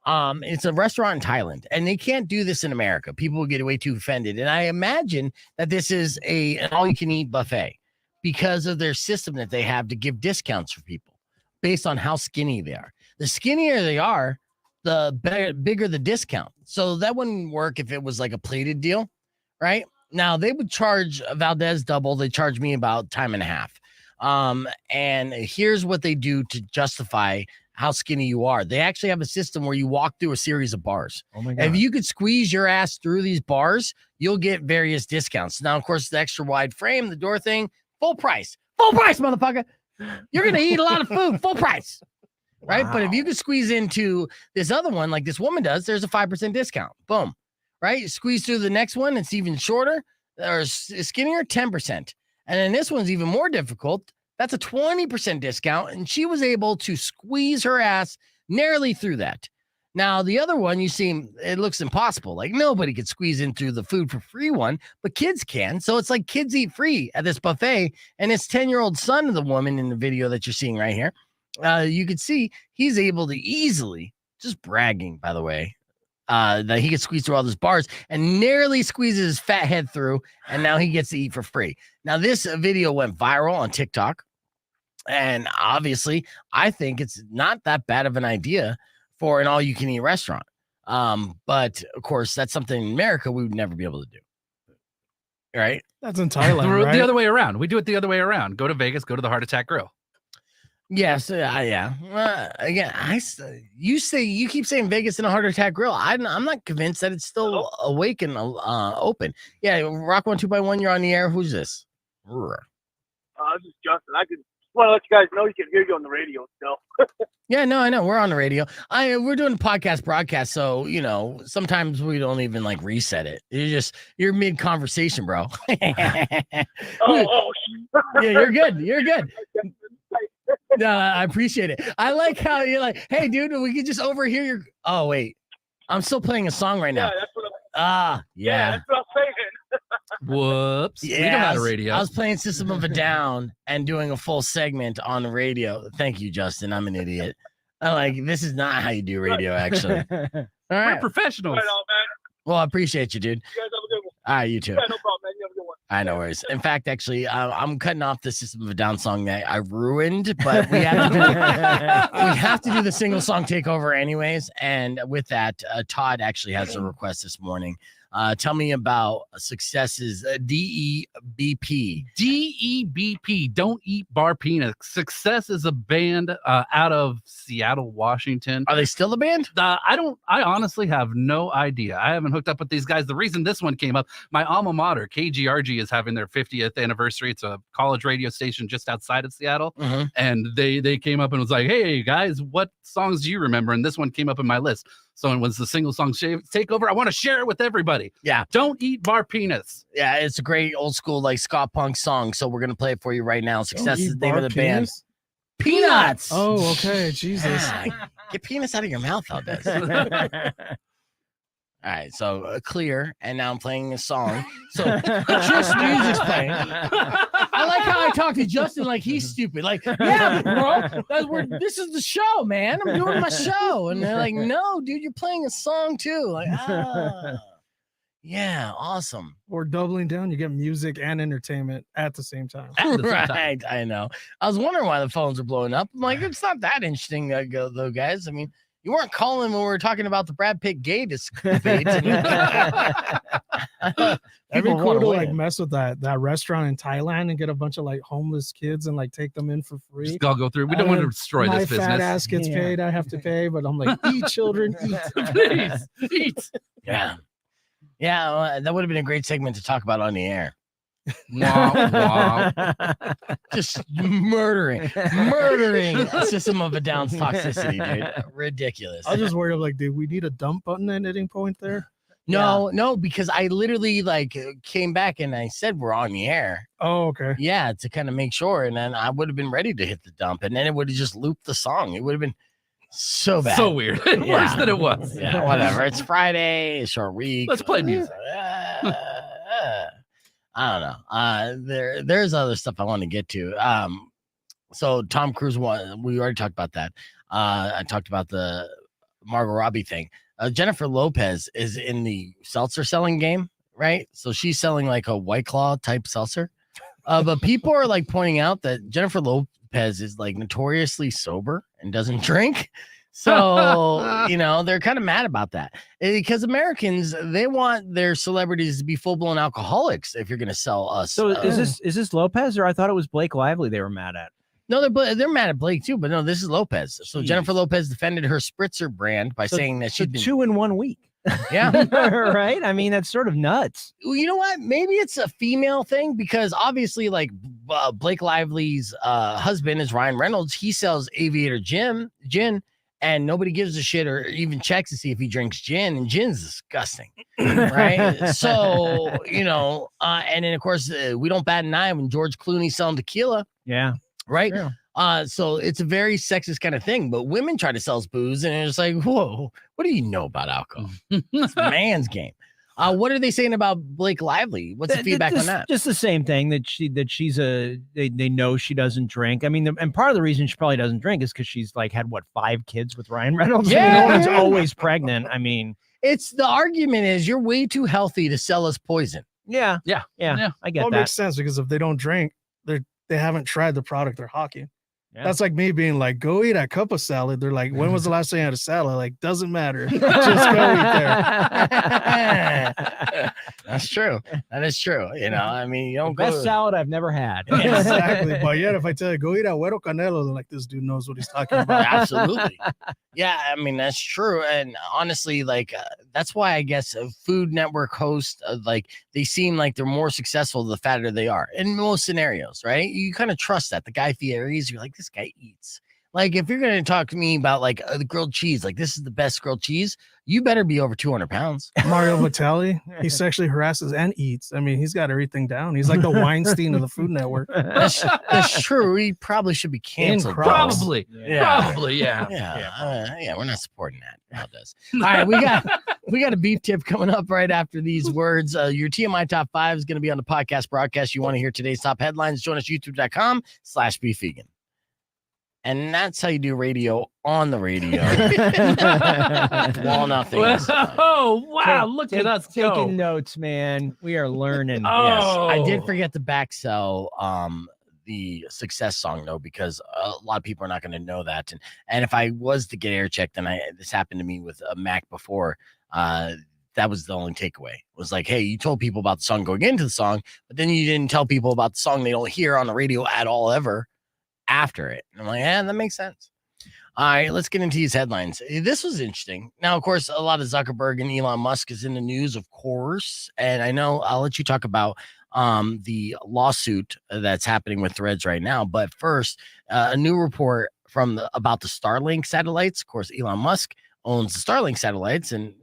It's a restaurant in Thailand, and they can't do this in America. People will get way too offended. And I imagine that this is an all-you-can-eat buffet because of their system that they have to give discounts for people based on how skinny they are. The skinnier they are, the bigger the discount. So that wouldn't work if it was like a plated deal, right? Now they would charge Valdez double. They charge me about time and a half. And here's what they do to justify how skinny you are. They actually have a system where you walk through a series of bars.
Oh my God.
If you could squeeze your ass through these bars, you'll get various discounts. Now, of course, the extra wide frame, the door thing, full price, motherfucker. You're going to eat a lot of food, full price. Right. Wow. But if you could squeeze into this other one, like this woman does, there's a 5% discount. Boom. Right. Squeeze through the next one. It's even shorter or skinnier, 10%. And then this one's even more difficult. That's a 20% discount. And she was able to squeeze her ass nearly through that. Now, the other one, you see, it looks impossible. Like nobody could squeeze in through the food for free one, but kids can. So it's like kids eat free at this buffet. And his 10-year-old son of the woman in the video that you're seeing right here, you could see he's able to easily, just bragging, by the way, that he could squeeze through all those bars and nearly squeezes his fat head through. And now he gets to eat for free. Now, this video went viral on TikTok. And obviously, I think it's not that bad of an idea for an all-you-can-eat restaurant. But, of course, that's something in America we would never be able to do. Right?
That's in Thailand, right?
The other way around. We do it the other way around. Go to Vegas, go to the Heart Attack Grill.
Yes, yeah. Again, you keep saying Vegas and a Heart Attack Grill. I'm not convinced that it's still awake and open. Yeah, Rock 1 2x1, you're on the air. Who's this?
This is Justin. I want to let you guys know you can hear you on the radio still.
Yeah, no, I know. We're on the radio. We're doing a podcast broadcast, so sometimes we don't even reset it. You're mid conversation, bro.
Yeah,
you're good. You're good. No, I appreciate it. I like how you're like, hey, dude, we could just overhear your. Oh wait, I'm still playing a song right now.
Yeah, that's what I'm.
Yeah.
That's what I'm saying.
Whoops.
Yeah,
we don't have a radio.
I was playing System of a Down and doing a full segment on the radio. Thank you, Justin. I'm an idiot. I'm like, this is not how you do radio, actually. All
We're
right.
professionals.
Right on, man.
Well, I appreciate you, dude.
You guys have a good one.
All right, you too.
Yeah, no problem, man. You have a good one.
I know worries. In fact, actually, I'm cutting off the System of a Down song that I ruined, but we have to do the single song takeover anyways. And with that, Todd actually has a request this morning. Tell me about Success's DEBP.
DEBP, Don't Eat Bar Peanuts. Success is a band out of Seattle, Washington.
Are they still a band?
I honestly have no idea. I haven't hooked up with these guys. The reason this one came up, my alma mater, KGRG, is having their 50th anniversary. It's a college radio station just outside of Seattle.
Mm-hmm.
And they came up and was like, hey, guys, what songs do you remember? And this one came up in my list. So it was the single song takeover. I want to share it with everybody.
Yeah.
Don't Eat Bar Peanuts.
Yeah, it's a great old school like ska punk song. So we're gonna play it for you right now. Success is the name of the band. Peanuts.
Oh, okay. Jesus.
Get peanuts out of your mouth, all this. All right, so clear, and now I'm playing a song. So just music's playing. I like how I talk to Justin like he's stupid. Like, yeah, bro, this is the show, man. I'm doing my show, and they're like, no, dude, you're playing a song too. Like, yeah, awesome.
Or doubling down, you get music and entertainment at the same time.
Right, I know. I was wondering why the phones are blowing up. I'm like, it's not that interesting, though, guys. I mean. You weren't calling when we were talking about the Brad Pitt gay debate.
That'd be cool to like mess with that restaurant in Thailand and get a bunch of like homeless kids and like take them in for free.
Just all go through. We don't want to destroy this business.
My fat ass gets paid. I have to pay, but I'm like, eat, children, eat.
Please, eat.
Yeah. Yeah, that would have been a great segment to talk about on the air.
Wow.
Just murdering System of a Down's toxicity, dude. Ridiculous.
I was just worried. I'm like, dude, we need a dump button at hitting point there.
No, because I literally like came back and I said we're on the air.
Oh, okay.
Yeah, to kind of make sure, and then I would have been ready to hit the dump, and then it would have just looped the song. It would have been so bad,
so weird, worse than it was.
Yeah, whatever. It's Friday, it's short week.
Let's play music.
I don't know. There's other stuff I want to get to. So Tom Cruise one, we already talked about that. I talked about the Margot Robbie thing. Jennifer Lopez is in the seltzer selling game, right? So she's selling like a White Claw type seltzer. But people are like pointing out that Jennifer Lopez is like notoriously sober and doesn't drink. So, they're kind of mad about that because Americans, they want their celebrities to be full-blown alcoholics if you're going to sell us.
So is this Lopez, or I thought it was Blake Lively they were mad at?
No, they're mad at Blake too, but no, this is Lopez. So Jennifer Lopez defended her spritzer brand by saying that she'd been
2 in 1 week.
Yeah.
Right. I mean, that's sort of nuts.
Well, you know what? Maybe it's a female thing because obviously like Blake Lively's husband is Ryan Reynolds. He sells Aviator gin. And nobody gives a shit or even checks to see if he drinks gin, and gin's disgusting, right? So, and then of course we don't bat an eye when George Clooney's selling tequila.
Yeah.
Right. Yeah. So it's a very sexist kind of thing, but women try to sell us booze, and it's like, whoa, what do you know about alcohol? It's a man's game. What are they saying about Blake Lively? What's the feedback on that?
Just the same thing that they know she doesn't drink. I mean, and part of the reason she probably doesn't drink is because she's like had 5 kids with Ryan Reynolds.
Yeah,
no one's always pregnant. I mean,
it's the argument is you're way too healthy to sell us poison.
Yeah. I get that.
Makes sense because if they don't drink, they haven't tried the product they're hawking. Yeah. That's like me being like, go eat a cup of salad. They're like, when was the last time you had a salad? Like, doesn't matter. Just go eat
there. That's true. That is true. I mean, you don't
best salad I've never had.
Exactly. But yet, if I tell you, go eat a Güero Canelo, they're like, this dude knows what he's talking about.
Absolutely. Yeah, I mean, that's true. And honestly, like, that's why I guess Food Network hosts, like, they seem like they're more successful the fatter they are in most scenarios, right? You kind of trust that. The Guy Fieri's, you're like, this guy eats. Like, if you're going to talk to me about like the grilled cheese, like this is the best grilled cheese, you better be over 200 pounds.
Mario Batali, he sexually harasses and eats. I mean, he's got everything down. He's like the Weinstein of the Food Network.
That's true. He probably should be canceled.
Probably.
Yeah.
Probably, yeah.
Yeah, we're not supporting that. How does? All right, we got a beef tip coming up right after these words. Your TMI top 5 is going to be on the podcast broadcast. You want to hear today's top headlines? Join us youtube.com/beefvegan. And that's how you do radio on the radio. While nothing else.
Oh, wow. Look at us
taking notes, man. We are learning.
Yes. I did forget to back sell the Success song, though, because a lot of people are not going to know that. And if I was to get air checked, and this happened to me with a Mac before, that was the only takeaway. It was like, hey, you told people about the song going into the song, but then you didn't tell people about the song they don't hear on the radio at all ever after it. And I'm like, yeah, that makes sense. All right, let's get into these headlines. This was interesting. Now, of course, a lot of Zuckerberg and Elon Musk is in the news, of course. And I know I'll let you talk about the lawsuit that's happening with Threads right now. But first, a new report about the Starlink satellites. Of course, Elon Musk owns the Starlink satellites, and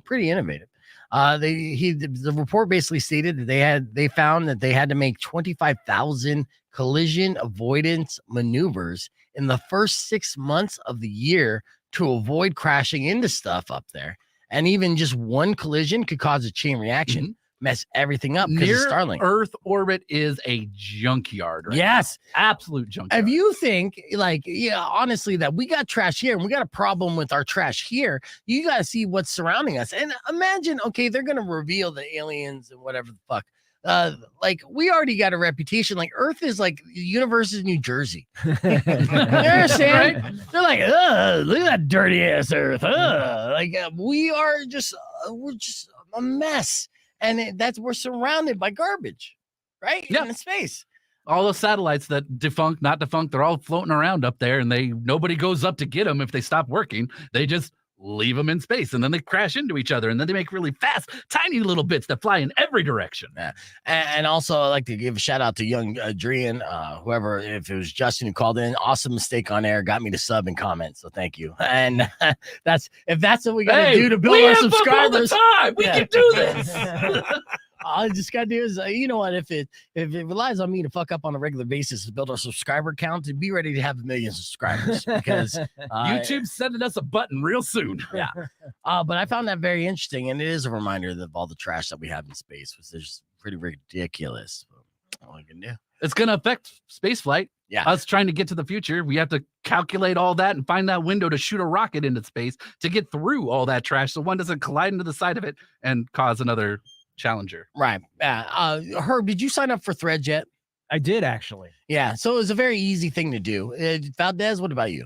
pretty innovative. The report basically stated that they found that they had to make 25,000 collision avoidance maneuvers in the first 6 months of the year to avoid crashing into stuff up there. And even just one collision could cause a chain reaction, mess everything up because of Starlink.
Earth orbit is a junkyard. Right
Yes.
now. Absolute junkyard.
If you think, honestly, that we got trash here and we got a problem with our trash here, you got to see what's surrounding us. And imagine, okay, they're going to reveal the aliens and whatever the fuck. We already got a reputation. Like, Earth is like the universe is New Jersey. You understand? Right? They're like, look at that dirty ass Earth. We're just a mess. And we're surrounded by garbage, right?
Yeah.
In space.
All those satellites that defunct, not defunct, they're all floating around up there, and nobody goes up to get them if they stop working. They just leave them in space, and then they crash into each other, and then they make really fast, tiny little bits that fly in every direction.
Yeah. And also, I'd like to give a shout out to young Adrian, whoever, if it was Justin who called in, awesome mistake on air, got me to sub and comment, so thank you. And if that's what we got to do to build our subscribers.
All the time. We can do this.
All I just got to do is, you know what, if it relies on me to fuck up on a regular basis to build our subscriber count, to be ready to have 1 million subscribers, because
YouTube's sending us a button real soon.
Yeah. But I found that very interesting, and it is a reminder of all the trash that we have in space, which is pretty ridiculous. All I can do.
It's going to affect spaceflight.
Yeah.
Us trying to get to the future, we have to calculate all that and find that window to shoot a rocket into space to get through all that trash so one doesn't collide into the side of it and cause another challenger.
Right. Herb, did you sign up for Threads yet?
I did, actually.
Yeah. So it was a very easy thing to do. Valdez, what about you?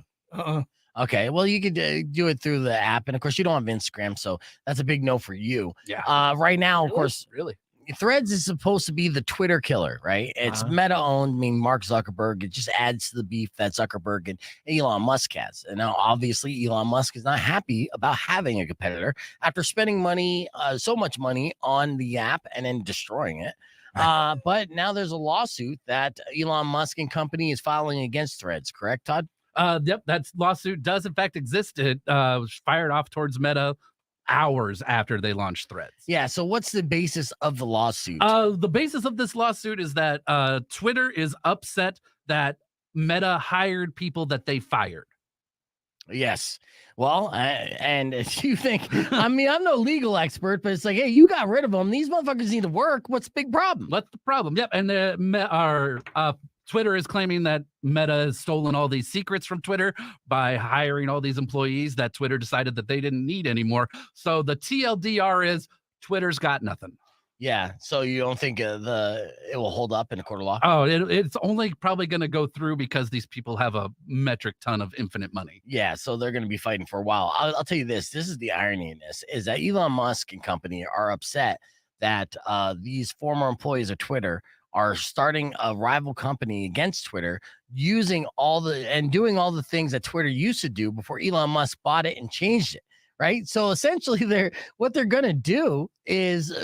Okay. Well, you could do it through the app. And of course, you don't have Instagram. So that's a big no for you.
Yeah.
Right now, of course.
Really?
Threads is supposed to be the Twitter killer, right? It's Meta owned, meaning Mark Zuckerberg. It just adds to the beef that Zuckerberg and Elon Musk has. And now, obviously, Elon Musk is not happy about having a competitor after spending money, so much money on the app and then destroying it. But now there's a lawsuit that Elon Musk and company is filing against Threads, correct, Todd?
Yep, that lawsuit does in fact exist. It was fired off towards Meta hours after they launched Threads.
Yeah. So what's the basis of the lawsuit?
The basis of this lawsuit is that Twitter is upset that Meta hired people that they fired.
Yes. Well, and if you think, I mean, I'm no legal expert, but it's like, hey, you got rid of them. These motherfuckers need to work. What's the big problem?
What's the problem? Yep. And our Twitter is claiming that Meta has stolen all these secrets from Twitter by hiring all these employees that Twitter decided that they didn't need anymore. So the TLDR is Twitter's got nothing.
Yeah. So you don't think it will hold up in a court of law?
Oh, it's only probably going to go through because these people have a metric ton of infinite money.
Yeah. So they're going to be fighting for a while. I'll tell you this. This is the irony in this, is that Elon Musk and company are upset that these former employees of Twitter are starting a rival company against Twitter, doing all the things that Twitter used to do before Elon Musk bought it and changed it. Right. So essentially what they're going to do is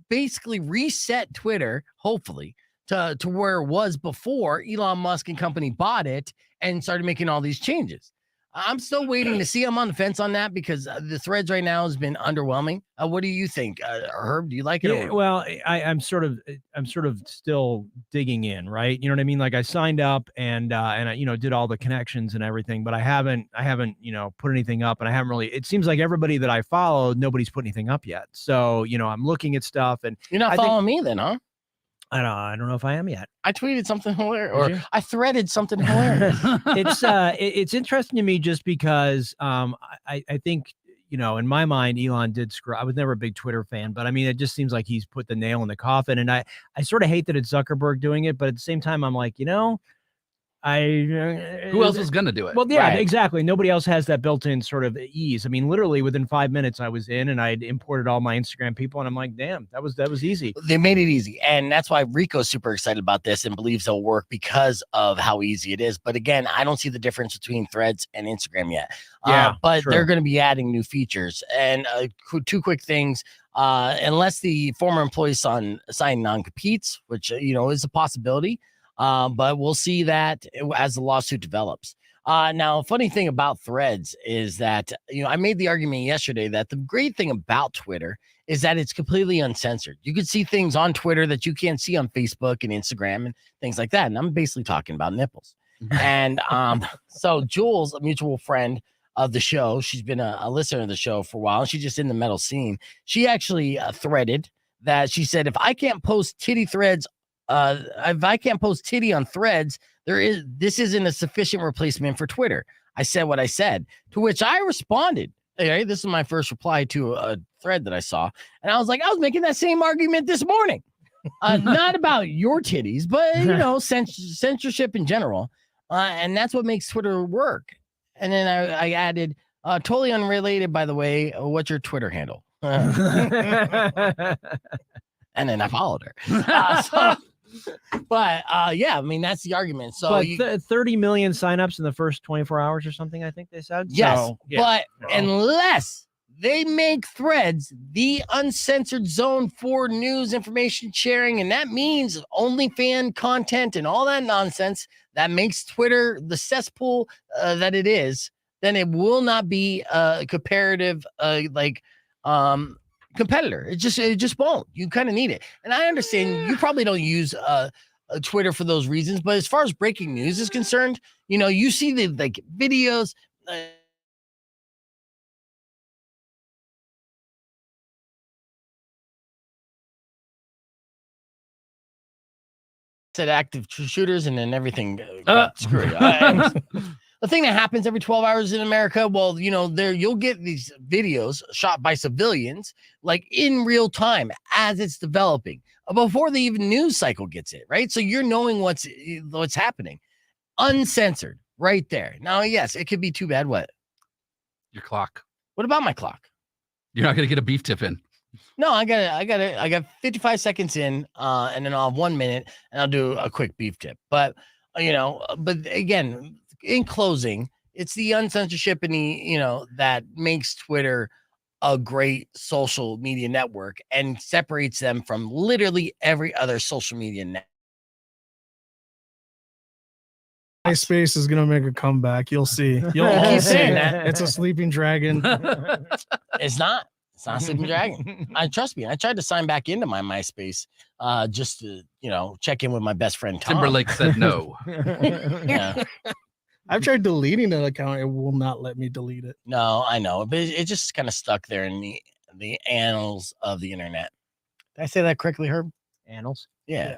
basically reset Twitter, hopefully, to where it was before Elon Musk and company bought it and started making all these changes. I'm still waiting to see. I'm on the fence on that because the Threads right now has been underwhelming. What do you think, Herb? Do you like it?
Yeah, well, I'm sort of still digging in, right? You know what I mean? Like I signed up and I, did all the connections and everything, but I haven't, put anything up, and I haven't really. It seems like everybody that I follow, nobody's put anything up yet. So, I'm looking at stuff, and
you're not following me then, huh?
I don't know if I am yet.
I tweeted something hilarious, or I threaded something hilarious.
It's interesting to me just because I think, in my mind, Elon did screw. I was never a big Twitter fan, but I mean, it just seems like he's put the nail in the coffin. And I sort of hate that it's Zuckerberg doing it, but at the same time, I'm like,
who else was gonna do it?
Well, yeah, exactly. Nobody else has that built-in sort of ease. I mean, literally within 5 minutes, I was in, and I had imported all my Instagram people, and I'm like, damn, that was easy.
They made it easy, and that's why Rico's super excited about this and believes it'll work because of how easy it is. But again, I don't see the difference between Threads and Instagram yet. But they're going to be adding new features. And two quick things. Unless the former employees sign non-competes, which is a possibility. But we'll see that as the lawsuit develops. Now, a funny thing about Threads is that, I made the argument yesterday that the great thing about Twitter is that it's completely uncensored. You can see things on Twitter that you can't see on Facebook and Instagram and things like that. And I'm basically talking about nipples. And so Jules, a mutual friend of the show, she's been a listener of the show for a while. She's just in the metal scene. She actually threaded that. She said, if I can't post titty threads, if I can't post titty on Threads, this isn't a sufficient replacement for Twitter. I said what I said, to which I responded. Okay, this is my first reply to a thread that I saw. And I was like, I was making that same argument this morning. Not about your titties, but, censorship in general. And that's what makes Twitter work. And then I added, totally unrelated, by the way, what's your Twitter handle? And then I followed her. But I mean, that's the argument. So
30 million signups in the first 24 hours or something, I think they said.
Yes,
so, yeah.
but unless they make Threads the uncensored zone for news, information sharing, and that means only fan content and all that nonsense that makes Twitter the cesspool that it is, then it will not be a comparative competitor. It just won't. You kind of need it. And I understand you probably don't use Twitter for those reasons, but as far as breaking news is concerned, you see the videos. Said active shooters, and then everything got screwed. The thing that happens every 12 hours in America, well, you'll get these videos shot by civilians like in real time as it's developing before the even news cycle gets it, right? So you're knowing what's happening, uncensored right there. Now, yes, it could be too bad. What?
Your clock.
What about my clock?
You're not going to get a beef tip in.
No, I got 55 seconds in, and then I'll have 1 minute and I'll do a quick beef tip. But, but again, in closing, it's the uncensorship and that makes Twitter a great social media network and separates them from literally every other social media network.
MySpace is gonna make a comeback. You'll see. You'll all see that. It's a sleeping dragon.
It's not a sleeping dragon. Trust me. I tried to sign back into my MySpace just to check in with my best friend Tom.
Timberlake said no.
Yeah.
I've tried deleting an account. It will not let me delete it.
No, I know, but it just kind of stuck there in the annals of the internet. Did I say that correctly, Herb?
Annals.
Yeah.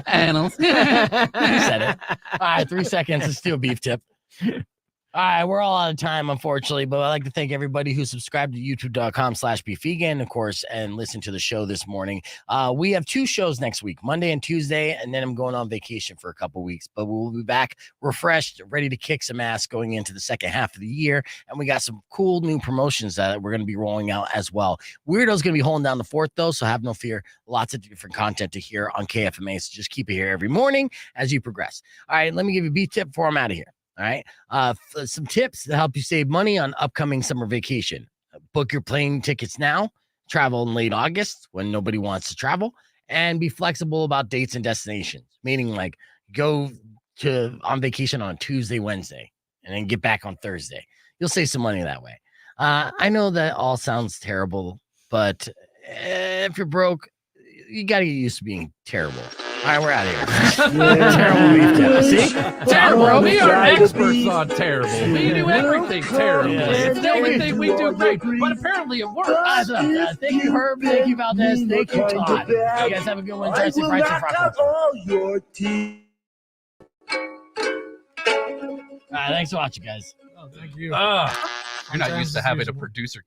Annals.
You said it. All right, 3 seconds. Let's do a beef tip. All right, we're all out of time, unfortunately, but I'd like to thank everybody who subscribed to youtube.com/beefvegan, of course, and listened to the show this morning. We have 2 shows next week, Monday and Tuesday, and then I'm going on vacation for a couple weeks, but we'll be back refreshed, ready to kick some ass going into the second half of the year, and we got some cool new promotions that we're going to be rolling out as well. Weirdo's going to be holding down the fort, though, so have no fear. Lots of different content to hear on KFMA, so just keep it here every morning as you progress. All right, let me give you a beef tip before I'm out of here. All right. Some tips to help you save money on upcoming summer vacation. Book your plane tickets now. Travel in late August when nobody wants to travel. and be flexible about dates and destinations, meaning like go on vacation on Tuesday, Wednesday, and then get back on Thursday. You'll save some money that way. I know that all sounds terrible, but if you're broke, you got to get used to being terrible. All right, we're out of here. Terrible beef tip. See?
Terrible. We are experts on terrible. We do everything terribly. It's the only thing we do great, but apparently it works.
Awesome. Thank you, Herb. Thank you, Valdez. Thank you, Todd. You guys have a good one. Dress and Frights and Frocks. All right, thanks for watching, guys.
Oh, thank you.
You're not used to having a producer